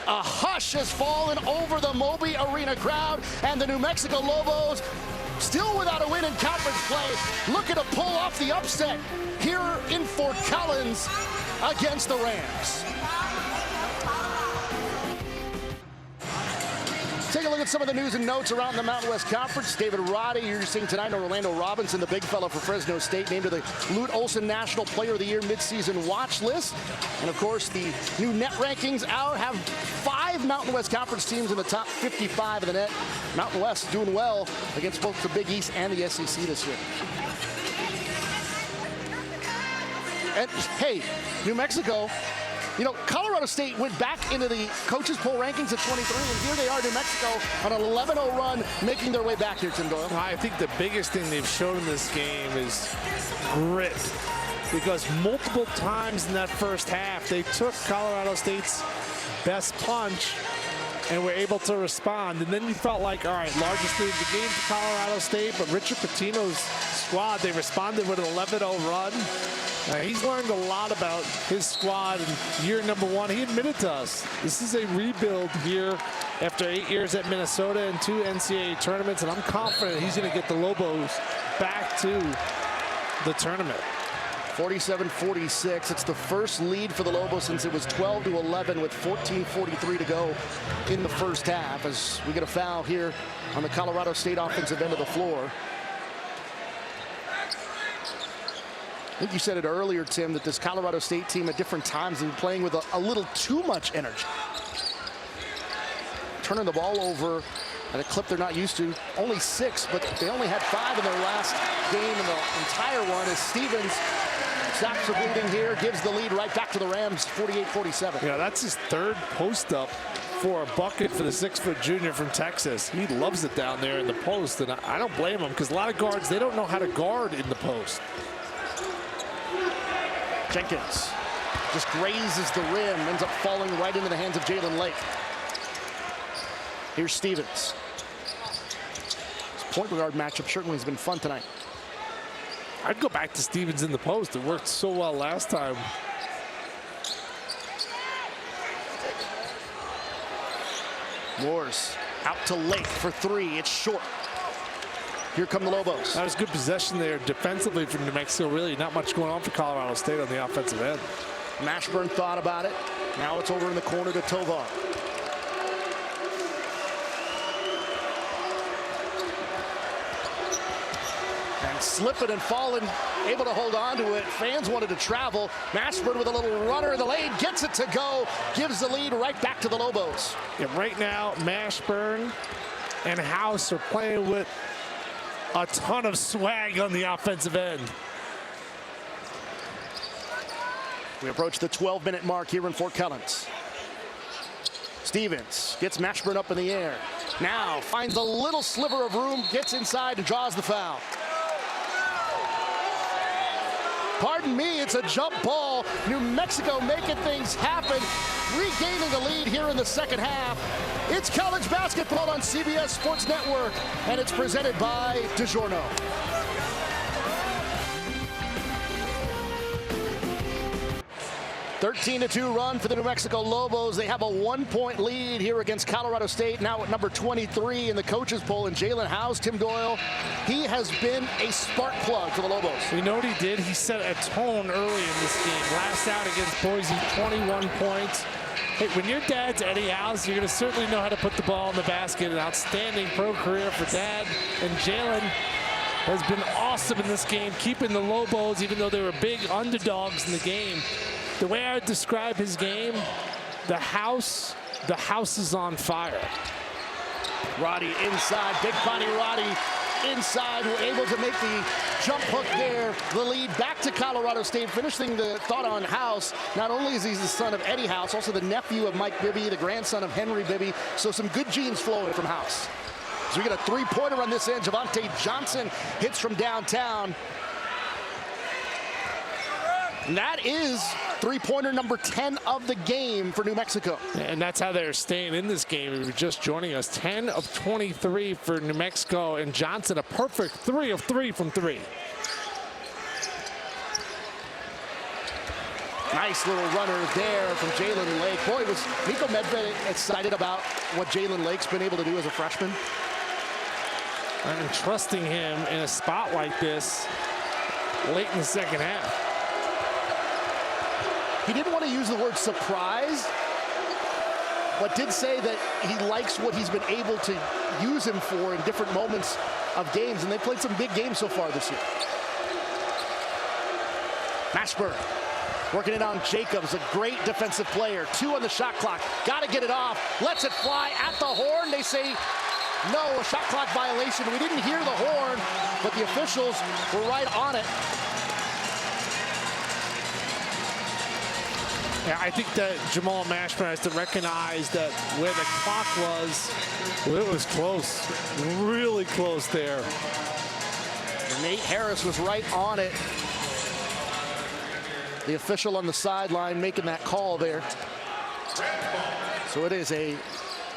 A hush has fallen over the Moby Arena crowd, and the New Mexico Lobos, still without a win in conference play, looking to pull off the upset here in Fort Collins against the Rams. Take a look at some of the news and notes around the Mountain West Conference. David Roddy, you're seeing tonight, Orlando Robinson, the big fella for Fresno State, named to the Lute Olson National Player of the Year midseason watch list. And of course, the new net rankings out have 5 Mountain West Conference teams in the top 55 of the net. Mountain West doing well against both the Big East and the SEC this year. And hey, New Mexico, you know, Colorado State went back into the coaches poll rankings at 23, and here they are, New Mexico, on an 11-0 run, making their way back here, Tim Doyle. I think the biggest thing they've shown in this game is grit, because multiple times in that first half, they took Colorado State's best punch and were able to respond. And then you felt like, all right, largest lead of the game for Colorado State, but Richard Pitino's squad, they responded with an 11-0 run. He's learned a lot about his squad in year number 1. He admitted to us, this is a rebuild year after 8 years at Minnesota and 2 NCAA tournaments, and I'm confident he's going to get the Lobos back to the tournament. 47-46. It's the first lead for the Lobos since it was 12-11 with 14:43 to go in the first half, as we get a foul here on the Colorado State offensive end of the floor. I think you said it earlier, Tim, that this Colorado State team at different times has been playing with a little too much energy. Turning the ball over at a clip they're not used to. Only 6, but they only had 5 in their last game in the entire one, as Stevens stops the bleeding here, gives the lead right back to the Rams, 48-47. Yeah, that's his 3rd post up for a bucket for the 6-foot junior from Texas. He loves it down there in the post, and I don't blame him, because a lot of guards, they don't know how to guard in the post. Jenkins just grazes the rim, ends up falling right into the hands of Jalen Lake. Here's Stevens. This point guard matchup certainly has been fun tonight. I'd go back to Stevens in the post. It worked so well last time. Moores out to Lake for 3. It's short. Here come the Lobos. That was good possession there defensively from New Mexico. Really not much going on for Colorado State on the offensive end. Mashburn thought about it. Now it's over in the corner to Tovar. And slipping and falling, able to hold on to it. Fans wanted to travel. Mashburn with a little runner in the lane, gets it to go, gives the lead right back to the Lobos. Yeah, right now, Mashburn and House are playing with a ton of swag on the offensive end. We approach the 12-minute mark here in Fort Collins. Stevens gets Mashburn up in the air. Now finds a little sliver of room, gets inside and draws the foul. Pardon me, it's a jump ball. New Mexico making things happen, regaining the lead here in the second half. It's college basketball on CBS Sports Network, and it's presented by DiGiorno. A 13-2 run for the New Mexico Lobos. They have a 1-point lead here against Colorado State, now at number 23 in the coaches poll. And Jalen House, Tim Doyle, he has been a spark plug for the Lobos. You know what he did? He set a tone early in this game. Last out against Boise, 21 points. Hey, when your dad's Eddie House, you're going to certainly know how to put the ball in the basket. An outstanding pro career for Dad. And Jalen has been awesome in this game, keeping the Lobos, even though they were big underdogs in the game. The way I would describe his game, the house is on fire. Roddy inside, big body Roddy inside, were able to make the jump hook there. The lead back to Colorado State. Finishing the thought on House, not only is he the son of Eddie House, also the nephew of Mike Bibby, the grandson of Henry Bibby, so some good genes flowing from House. So we get a three-pointer on this end. Javante Johnson hits from downtown. And that is three-pointer number 10 of the game for New Mexico. And that's how they're staying in this game. If you're just joining us, 10 of 23 for New Mexico. And Johnson, a perfect 3 of 3 from 3. Nice little runner there from Jalen Lake. Boy, was Nico Medved excited about what Jalen Lake's been able to do as a freshman. And trusting him in a spot like this late in the second half. He didn't want to use the word surprise, but did say that he likes what he's been able to use him for in different moments of games, and they played some big games so far this year. Mashburn working it on Jacobs, a great defensive player. 2 on the shot clock. Got to get it off. Lets it fly at the horn. They say no, a shot clock violation. We didn't hear the horn, but the officials were right on it. Yeah, I think that Jamal Mashburn has to recognize that where the clock was, well, it was close, really close there. Nate Harris was right on it. The official on the sideline making that call there. So it is a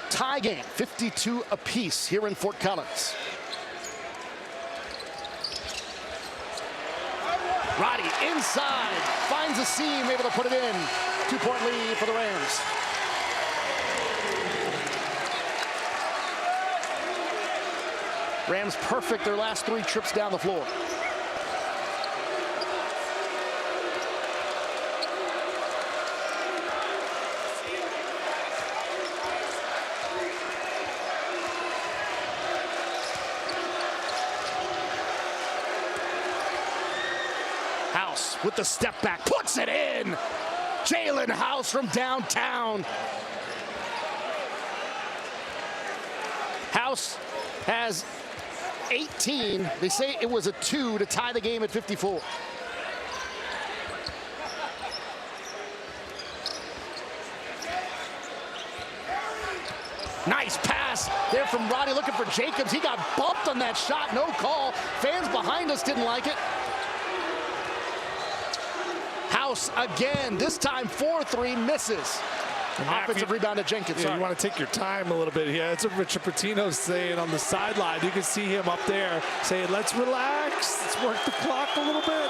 tie game, 52 apiece here in Fort Collins. Roddy inside, finds a seam, able to put it in. 2-point lead for the Rams. Rams perfect their last 3 trips down the floor. House with the step back, puts it in. Jalen House from downtown. House has 18. They say it was a 2 to tie the game at 54. Nice pass there from Roddy, looking for Jacobs. He got bumped on that shot, no call. Fans behind us didn't like it. House again, this time 4-3, misses. Offensive rebound to Jenkins. Yeah, you want to take your time a little bit here. That's what Richard Pitino's saying on the sideline. You can see him up there saying, let's relax, let's work the clock a little bit.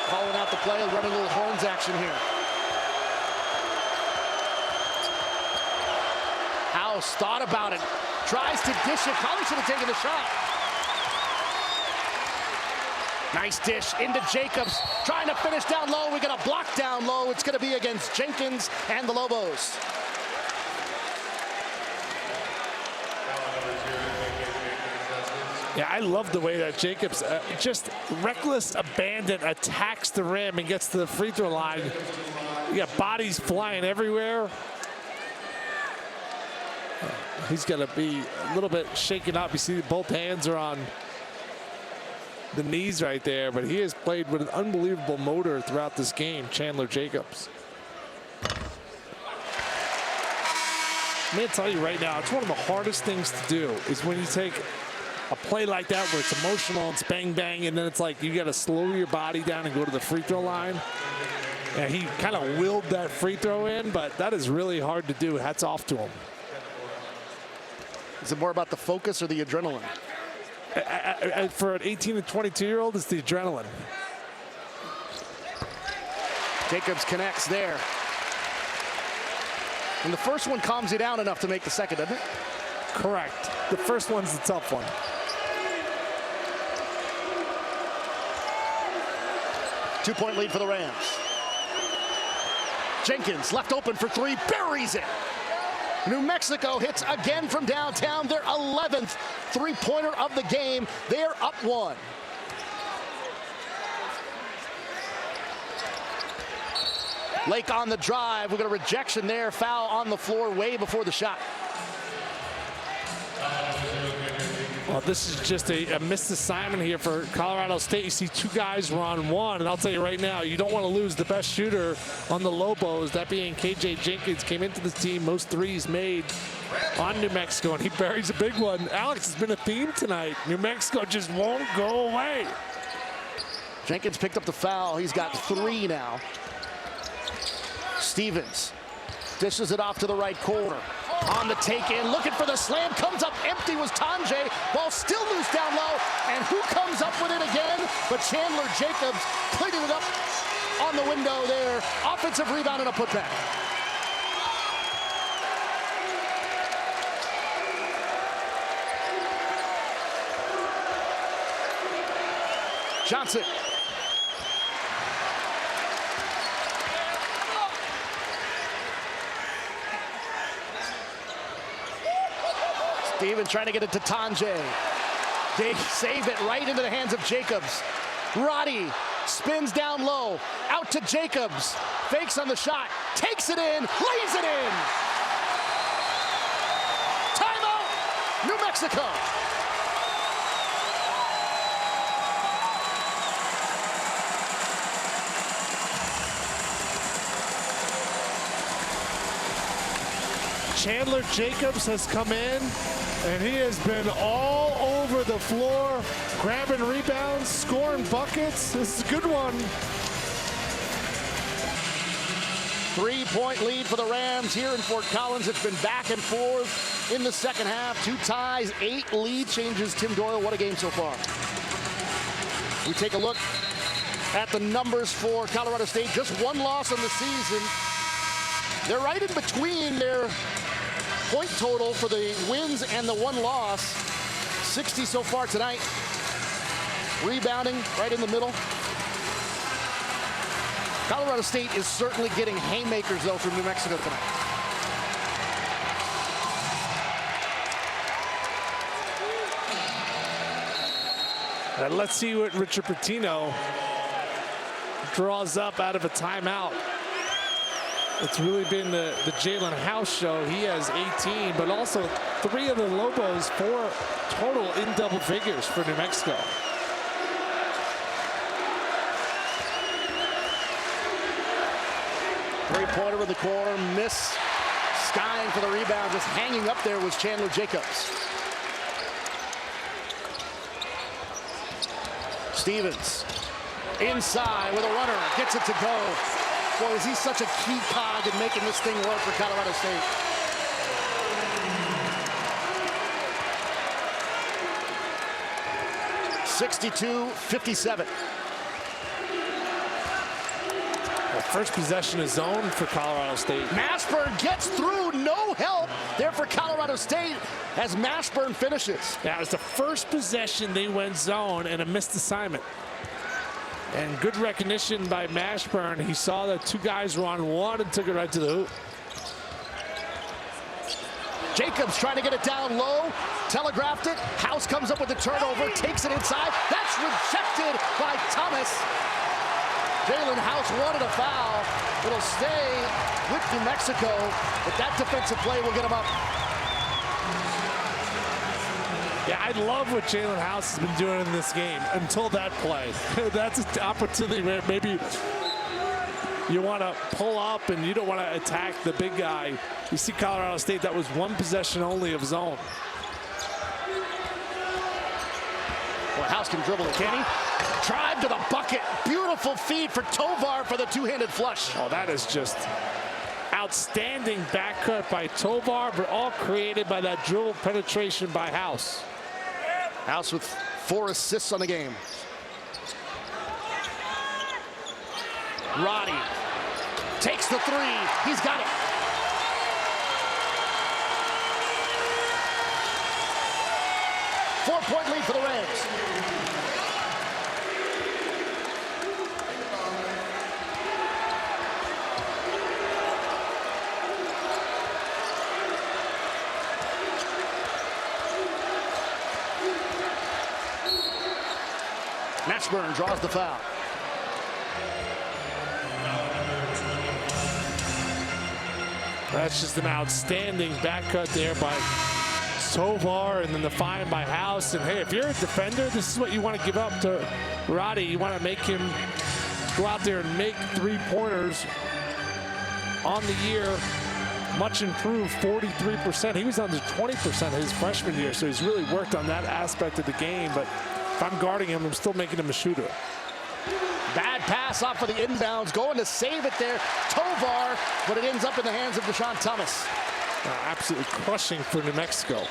Calling out the play, running a little horns action here. House thought about it, tries to dish it, probably should have taken the shot. Nice dish into Jacobs, trying to finish down low. We got a block down low. It's going to be against Jenkins and the Lobos. Yeah, I love the way that Jacobs just reckless abandon attacks the rim and gets to the free throw line. You got bodies flying everywhere. He's going to be a little bit shaken up. You see both hands are on the knees right there, but he has played with an unbelievable motor throughout this game, Chandler Jacobs. I'm going to tell you right now, it's one of the hardest things to do is when you take a play like that where it's emotional, it's bang, bang, and then it's like you got to slow your body down and go to the free throw line. And he kind of willed that free throw in, but that is really hard to do. Hats off to him. Is it more about the focus or the adrenaline? For an 18 to 22-year-old, it's the adrenaline. Jacobs connects there. And the first one calms you down enough to make the second, doesn't it? Correct. The first one's the tough one. Two-point lead for the Rams. Jenkins left open for three, buries it. New Mexico hits again from downtown, their 11th three-pointer of the game. They're up one. Lake on the drive. We got a rejection there. Foul on the floor way before the shot. Well, this is just a missed assignment here for Colorado State. You see two guys were on one, and I'll tell you right now, you don't want to lose the best shooter on the Lobos, that being KJ Jenkins. Came into the team, most threes made on New Mexico, and he buries a big one. Alex, has been a theme tonight. New Mexico just won't go away. Jenkins picked up the foul. He's got three now. Stevens dishes it off to the right corner. On the take in, looking for the slam, comes up empty was Tanjay. Ball still loose down low, and who comes up with it again? But Chandler Jacobs cleaning it up on the window there. Offensive rebound and a putback. Johnson. Stevens trying to get it to Tanjay. They save it right into the hands of Jacobs. Roddy spins down low, out to Jacobs. Fakes on the shot, takes it in, lays it in. Timeout, New Mexico. Chandler Jacobs has come in, and he has been all over the floor, grabbing rebounds, scoring buckets. This is a good one. 3-point lead for the Rams here in Fort Collins. It's been back and forth in the second half. 2 ties, 8 lead changes. Tim Doyle, what a game so far. We take a look at the numbers for Colorado State. Just 1 loss on the season. They're right in between their point total for the wins and the 1 loss. 60 so far tonight. Rebounding right in the middle. Colorado State is certainly getting haymakers, though, from New Mexico tonight. And let's see what Richard Pitino draws up out of a timeout. It's really been the Jalen House show. He has 18, but also 3 of the Lobos, 4 total in double figures for New Mexico. Three-pointer in the corner, miss. Skying for the rebound, just hanging up there was Chandler Jacobs. Stevens inside with a runner, gets it to go. Boy, is he such a key cog in making this thing work for Colorado State. (62-57). The first possession is zone for Colorado State. Mashburn gets through, no help there for Colorado State as Mashburn finishes. That was the first possession they went zone and a missed assignment. And good recognition by Mashburn. He saw that 2 guys were on one and took it right to the hoop. Jacobs trying to get it down low, telegraphed it. House comes up with the turnover, takes it inside. That's rejected by Thomas. Jalen House wanted a foul. It'll stay with New Mexico, but that defensive play will get him up. Yeah, I love what Jalen House has been doing in this game until that play. That's an opportunity where maybe you want to pull up and you don't want to attack the big guy. You see Colorado State, that was 1 possession only of zone. but House can dribble it. Can he? Drive to the bucket. Beautiful feed for Tovar for the two-handed flush. Oh, that is just outstanding back cut by Tovar, but all created by that dribble penetration by House. House with 4 assists on the game. Roddy takes the three. He's got it. Four-point lead for the Rams. Mashburn draws the foul. That's just an outstanding back cut there by Tovar, and then the find by House. And hey, if you're a defender, this is what you want to give up to Roddy. You want to make him go out there and make three-pointers. On the year, much improved, 43%. He was under 20% his freshman year, so he's really worked on that aspect of the game. But if I'm guarding him, I'm still making him a shooter. Bad pass off for the inbounds, going to save it there. Tovar, but it ends up in the hands of Deshaun Thomas. Absolutely crushing for New Mexico.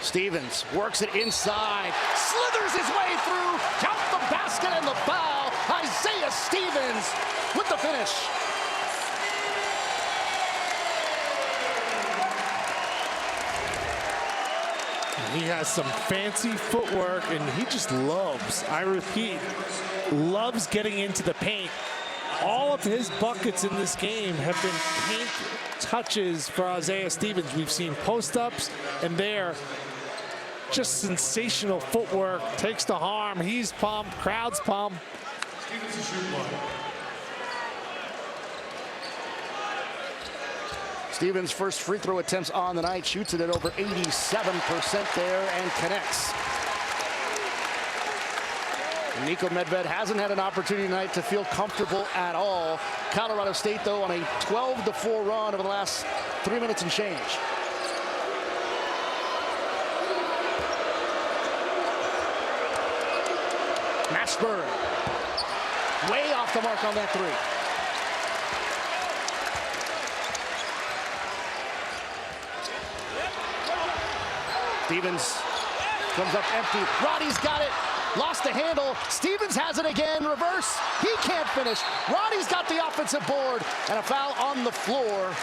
Stevens works it inside, slithers his way through, count the basket and the foul. Isaiah Stevens with the finish. He has some fancy footwork, and he just loves, I repeat, loves getting into the paint. All of his buckets in this game have been paint touches for Isaiah Stevens. We've seen post-ups, and there, just sensational footwork. Takes the harm. He's pumped. Crowd's pumped. Stevens' first free throw attempts on the night, shoots it at over 87% there and connects. Niko Medved hasn't had an opportunity tonight to feel comfortable at all. Colorado State, though, on a 12-4 run over the last 3 minutes and change. Mashburn, way off the mark on that three. Stevens comes up empty. Roddy's got it. Lost the handle. Stevens has it again. Reverse. He can't finish. Roddy's got the offensive board. And a foul on the floor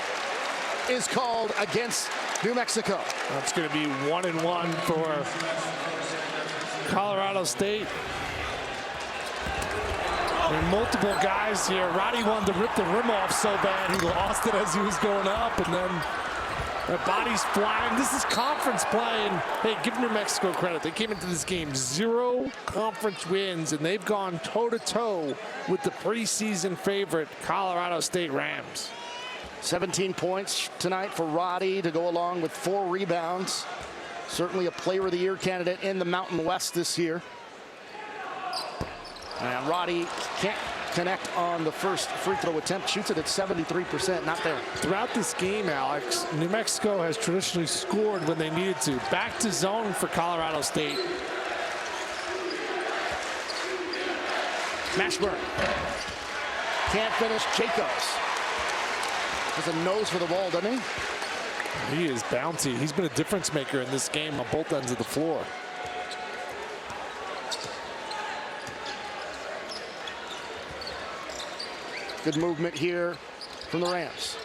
is called against New Mexico. That's going to be 1-1 for Colorado State. There are multiple guys here. Roddy wanted to rip the rim off so bad he lost it as he was going up, and then the body's flying. This is conference play, and hey, give New Mexico credit. They came into this game 0 conference wins, and they've gone toe-to-toe with the preseason favorite Colorado State Rams. 17 points tonight for Roddy to go along with 4 rebounds. Certainly a Player of the Year candidate in the Mountain West this year. And Roddy can't connect on the first free throw attempt. Shoots it at 73%, not there. Throughout this game, Alex, New Mexico has traditionally scored when they needed to. Back to zone for Colorado State. Mashburn. Can't finish. Jacobs has a nose for the ball, doesn't he? He is bouncy. He's been a difference maker in this game on both ends of the floor. Good movement here from the Rams.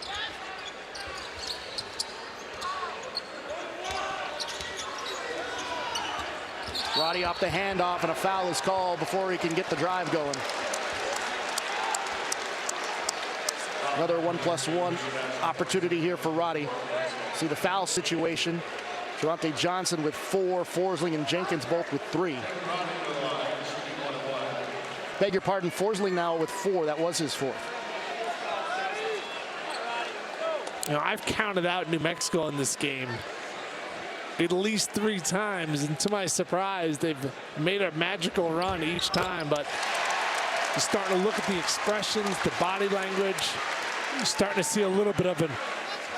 Roddy off the handoff, and a foul is called before he can get the drive going. Another 1+1 opportunity here for Roddy. See the foul situation. Durante Johnson with 4, Forsling and Jenkins both with 3. Beg your pardon, Forsling now with 4. That was his 4th. You know, I've counted out New Mexico in this game at least 3 times, and to my surprise, they've made a magical run each time. But you're starting to look at the expressions, the body language. You're starting to see a little bit of an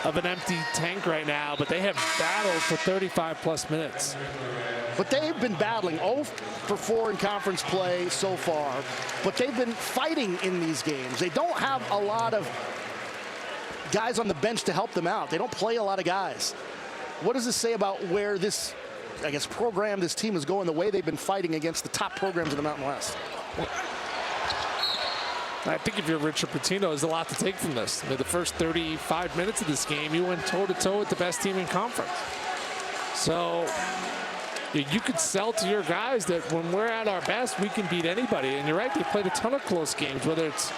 of an empty tank right now, but they have battled for 35+ minutes. But they've been battling 0 for 4 in conference play so far, but they've been fighting in these games. They don't have a lot of guys on the bench to help them out. They don't play a lot of guys. What does this say about where this, I guess, program, this team is going, the way they've been fighting against the top programs in the Mountain West? I think if you're Richard Pitino, there's a lot to take from this. I mean, the first 35 minutes of this game, you went toe-to-toe with the best team in conference. So you could sell to your guys that when we're at our best, we can beat anybody. And you're right, they played a ton of close games, whether it's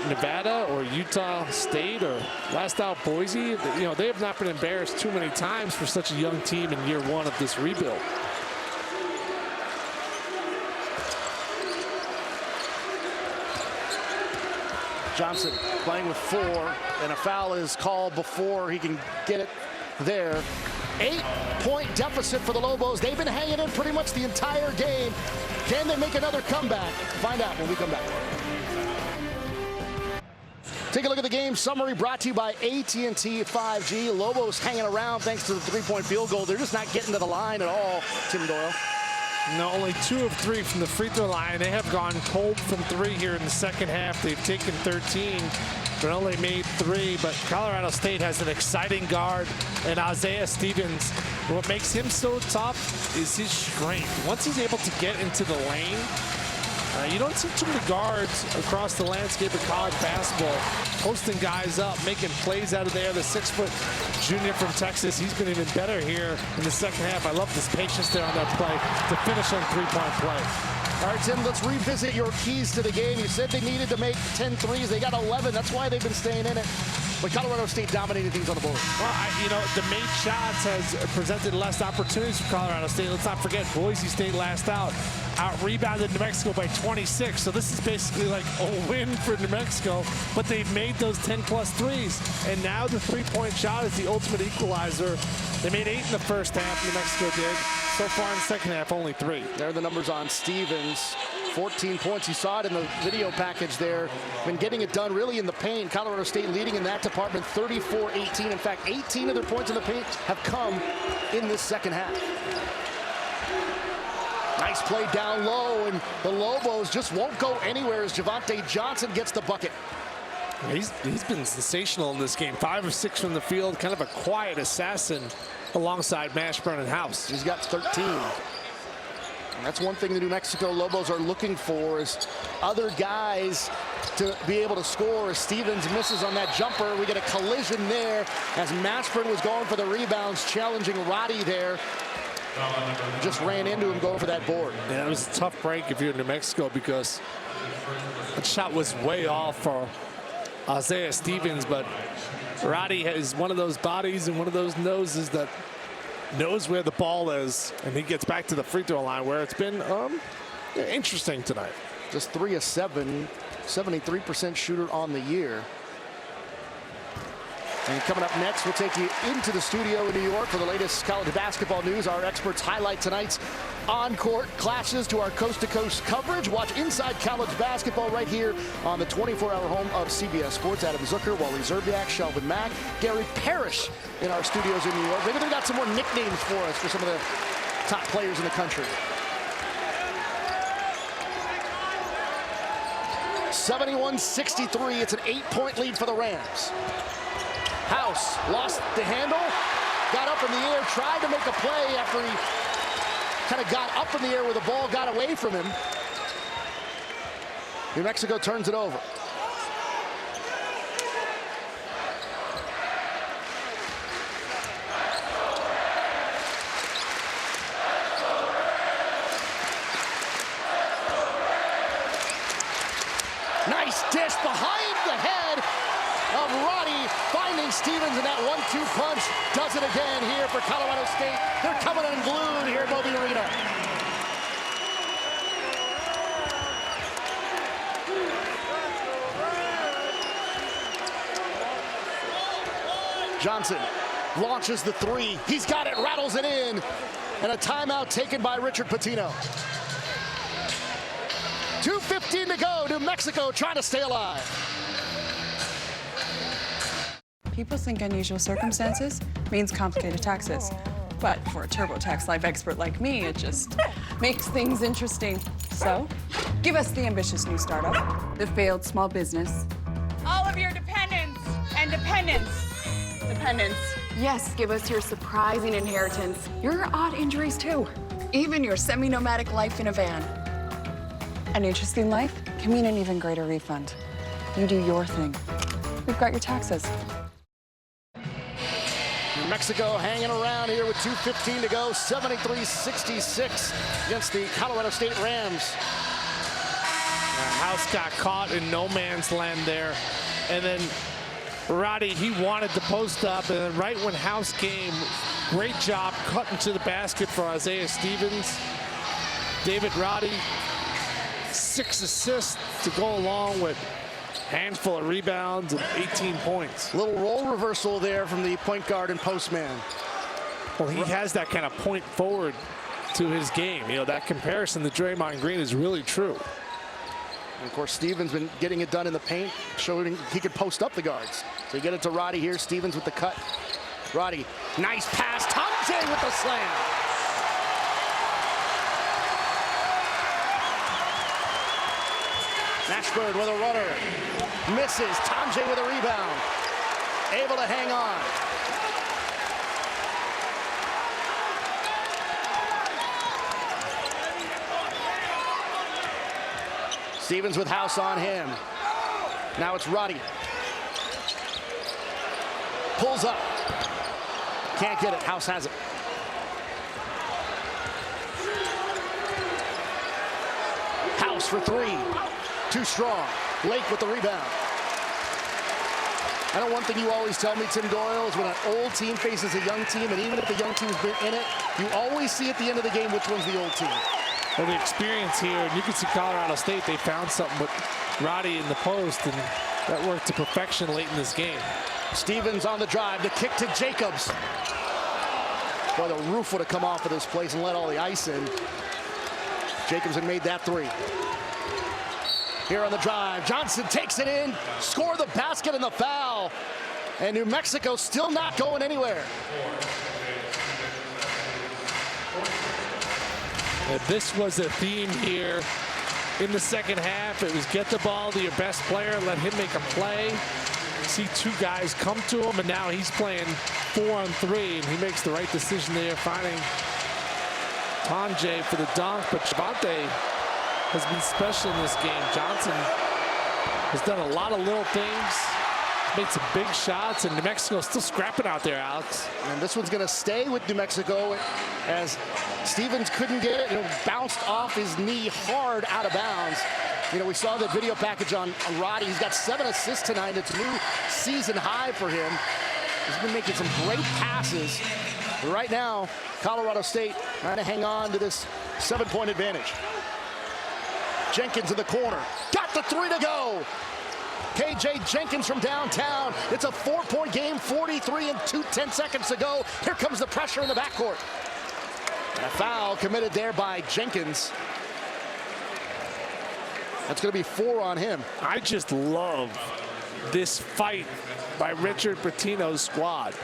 Nevada or Utah State or last out Boise. You know, they have not been embarrassed too many times for such a young team in year 1 of this rebuild. Johnson playing with 4, and a foul is called before he can get it there. 8-point deficit for the Lobos. They've been hanging in pretty much the entire game. Can they make another comeback? Find out when we come back. Take a look at the game summary brought to you by AT&T 5G. Lobos hanging around thanks to the 3-point field goal. They're just not getting to the line at all, Tim Doyle. No, only 2 of 3 from the free throw line. They have gone cold from 3 here in the second half. They've taken 13, but only made 3. But Colorado State has an exciting guard in Isaiah Stevens. What makes him so tough is his strength. Once he's able to get into the lane, you don't see too many guards across the landscape of college basketball posting guys up, making plays out of there. The 6-foot junior from Texas, he's been even better here in the second half. I love this patience there on that play to finish on 3-point play. All right, Tim, let's revisit your keys to the game. You said they needed to make 10 threes. They got 11. That's why they've been staying in it. But Colorado State dominated things on the board. Well, you know, the made shots has presented less opportunities for Colorado State. Let's not forget, Boise State last out rebounded New Mexico by 26. So this is basically like a win for New Mexico, but they've made those 10+ threes. And now the 3-point shot is the ultimate equalizer. They made 8 in the first half, New Mexico did. So far in the second half, only 3. There are the numbers on Stevens. 14 points. You saw it in the video package there. Been getting it done really in the paint. Colorado State leading in that department 34-18. In fact, 18 of their points in the paint have come in this second half. Nice play down low, and the Lobos just won't go anywhere as Javonte Johnson gets the bucket. He's been sensational in this game. 5 of 6 from the field, kind of a quiet assassin alongside Mashburn and House. He's got 13. And that's one thing the New Mexico Lobos are looking for, is other guys to be able to score. As Stevens misses on that jumper, we get a collision there as Mashburn was going for the rebounds, challenging Roddy there. Just ran into him going for that board. Yeah, it was a tough break if you're in New Mexico because that shot was way off for Isaiah Stevens, but Roddy is one of those bodies and one of those noses that knows where the ball is, and he gets back to the free throw line where it's been interesting tonight. Just 3 of 7, 73% shooter on the year. And coming up next, we'll take you into the studio in New York for the latest college basketball news. Our experts highlight tonight's on-court clashes to our coast-to-coast coverage. Watch Inside College Basketball right here on the 24-hour home of CBS Sports. Adam Zucker, Wally Zerbiak, Shelvin Mack, Gary Parrish in our studios in New York. Maybe they've got some more nicknames for us for some of the top players in the country. 71-63. It's an 8-point lead for the Rams. House lost the handle, got up in the air, tried to make a play after he kind of got up in the air where the ball got away from him. New Mexico turns it over. Nice dish behind the head of Roddy, finding Stevens, and that 1-2 punch does it again here for Colorado State. They're coming unglued here at Moby Arena. Johnson launches the 3. He's got it, rattles it in, and a timeout taken by Richard Pitino. 2:15 to go. New Mexico trying to stay alive. People think unusual circumstances means complicated taxes. But for a TurboTax Live expert like me, it just makes things interesting. So, give us the ambitious new startup, the failed small business. All of your dependents and dependents. Yes, give us your surprising inheritance, your odd injuries too, even your semi-nomadic life in a van. An interesting life can mean an even greater refund. You do your thing. We've got your taxes. New Mexico hanging around here with 2:15 to go, 73-66 against the Colorado State Rams. House got caught in no man's land there, and then Roddy, he wanted to post up, and then right when House came, great job cutting to the basket for Isaiah Stevens. David Roddy, 6 assists to go along with a handful of rebounds and 18 points. Little role reversal there from the point guard and postman. Well, he has that kind of point forward to his game. You know, that comparison to Draymond Green is really true. And of course, Stevens been getting it done in the paint, showing he could post up the guards. So you get it to Roddy here, Stevens with the cut. Roddy, nice pass, Tom J with the slam. Ashford with a runner, misses, Tom J with a rebound. Able to hang on. Stevens with House on him. Now it's Roddy. Pulls up. Can't get it. House has it. House for three. Too strong. Lake with the rebound. I know one thing you always tell me, Tim Doyle, is when an old team faces a young team, and even if the young team's been in it, you always see at the end of the game which one's the old team. Well, the experience here, and you can see Colorado State, they found something with Roddy in the post, and that worked to perfection late in this game. Stevens on the drive, the kick to Jacobs. Boy, the roof would have come off of this place and let all the ice in. Jacobs had made that three. Here on the drive, Johnson takes it in, score the basket and the foul. And New Mexico still not going anywhere. And this was a theme here in the second half. It was get the ball to your best player, let him make a play. See two guys come to him, and now he's playing 4-on-3, and he makes the right decision there, finding Tonje for the dunk, but Javante has been special in this game. Johnson has done a lot of little things, made some big shots, and New Mexico still scrapping out there, Alex. And this one's going to stay with New Mexico as Stevens couldn't get it. It bounced off his knee hard out of bounds. You know, we saw the video package on Roddy. He's got 7 assists tonight. It's a new season high for him. He's been making some great passes. But right now, Colorado State trying to hang on to this 7-point advantage. Jenkins in the corner. Got the three to go. KJ Jenkins from downtown. It's a 4-point game, 43 and 10 seconds to go. Here comes the pressure in the backcourt. And a foul committed there by Jenkins. That's going to be 4 on him. I just love this fight by Richard Pitino's squad.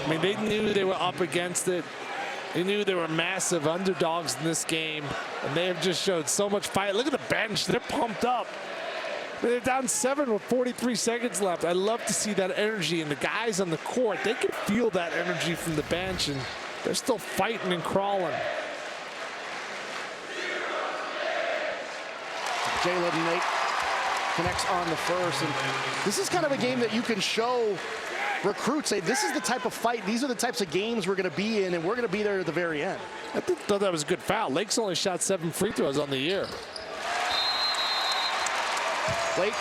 I mean, they knew they were up against it. They knew they were massive underdogs in this game, and they have just showed so much fight. Look at the bench. They're pumped up. They're down 7 with 43 seconds left. I love to see that energy, and the guys on the court, they can feel that energy from the bench, and they're still fighting and crawling. Jalen Nate connects on the first, and this is kind of a game that you can show recruits, say this is the type of fight, these are the types of games we're going to be in, and we're going to be there at the very end. I thought that was a good foul. Lake's only shot 7 free throws on the year. Lake.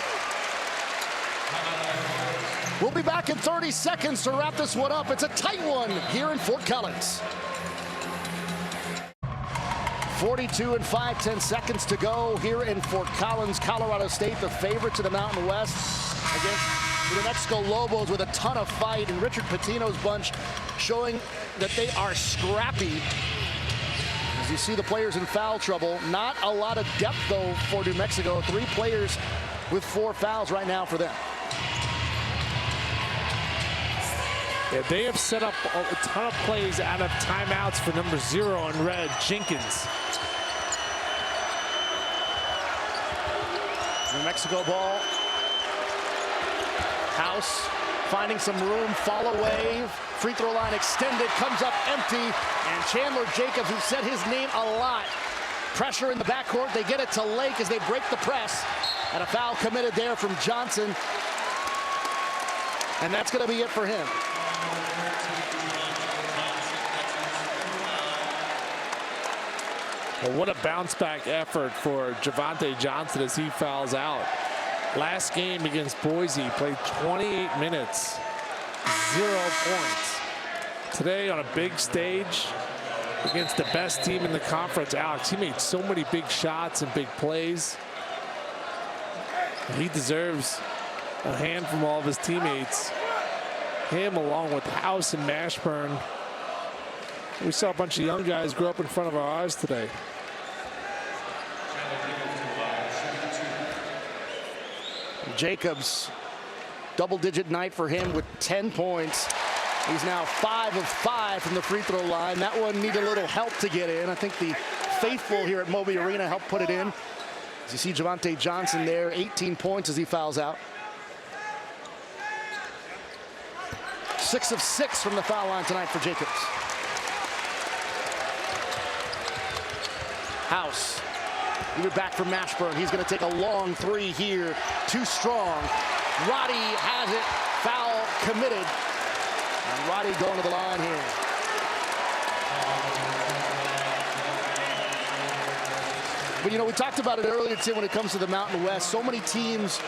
We'll be back in 30 seconds to wrap this one up. It's a tight one here in Fort Collins. 42 and 5/10 seconds to go here in Fort Collins. Colorado State, the favorite to the Mountain West, against the New Mexico Lobos with a ton of fight, and Richard Pitino's bunch showing that they are scrappy. As you see the players in foul trouble, not a lot of depth though for New Mexico. 3 players with 4 fouls right now for them. Yeah, they have set up a ton of plays out of timeouts for number 0 in red, Jenkins. New Mexico ball. House finding some room, fall away. Free throw line extended, comes up empty. And Chandler Jacobs, who said his name a lot. Pressure in the backcourt. They get it to Lake as they break the press. And a foul committed there from Johnson. And that's going to be it for him. Well, what a bounce back effort for Javonte Johnson as he fouls out. Last game against Boise, played 28 minutes, 0 points. Today on a big stage against the best team in the conference, Alex, he made so many big shots and big plays. He deserves a hand from all of his teammates. Him along with House and Mashburn. We saw a bunch of young guys grow up in front of our eyes today. Jacobs, double-digit night for him with 10 points. He's now 5 of 5 from the free throw line. That one needed a little help to get in. I think the faithful here at Moby Arena helped put it in. As you see Javonte Johnson there, 18 points as he fouls out. 6 of 6 from the foul line tonight for Jacobs. House. Give it back from Mashburn. He's going to take a long 3 here. Too strong. Roddy has it. Foul committed. And Roddy going to the line here. But, you know, we talked about it earlier, Tim, when it comes to the Mountain West. So many teams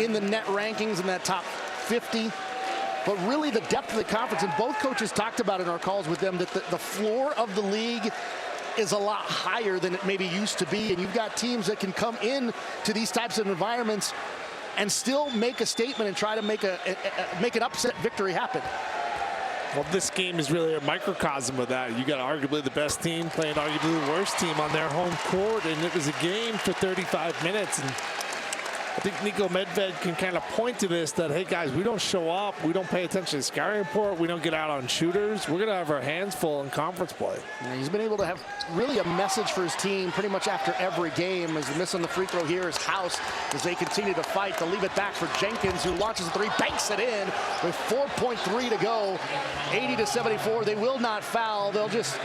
in the net rankings in that top 50. But really the depth of the conference, and both coaches talked about in our calls with them, that the floor of the league is a lot higher than it maybe used to be. And you've got teams that can come in to these types of environments and still make a statement and try to make an upset victory happen. Well, this game is really a microcosm of that. You got arguably the best team playing arguably the worst team on their home court, and it was a game for 35 minutes. And I think Niko Medved can kind of point to this, that, hey, guys, we don't show up. We don't pay attention to scouting report. We don't get out on shooters. We're going to have our hands full in conference play. Yeah, he's been able to have really a message for his team pretty much after every game. As the miss on the free throw here is House as they continue to fight. To leave it back for Jenkins, who launches a 3, banks it in with 4.3 to go. 80-74. They will not foul. They'll just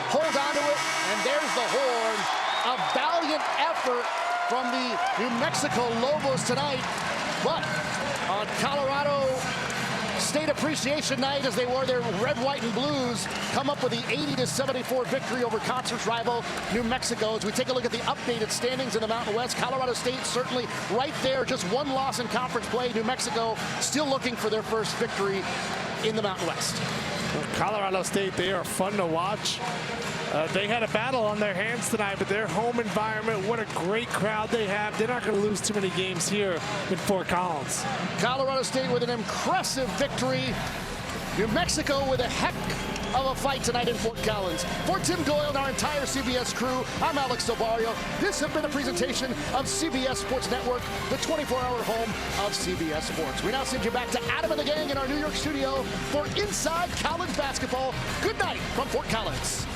hold on to it. And there's the horn. A valiant effort from the New Mexico Lobos tonight, but on Colorado State Appreciation Night, as they wore their red, white, and blues, come up with the 80-74 victory over conference rival New Mexico. As we take a look at the updated standings in the Mountain West, Colorado State certainly right there, just 1 loss in conference play. New Mexico still looking for their first victory in the Mountain West. Well, Colorado State, they are fun to watch. They had a battle on their hands tonight, but their home environment, what a great crowd they have. They're not going to lose too many games here in Fort Collins. Colorado State with an impressive victory. New Mexico with a heck of a fight tonight in Fort Collins. For Tim Doyle and our entire CBS crew, I'm Alex Del Barrio. This has been a presentation of CBS Sports Network, the 24-hour home of CBS Sports. We now send you back to Adam and the gang in our New York studio for Inside College Basketball. Good night from Fort Collins.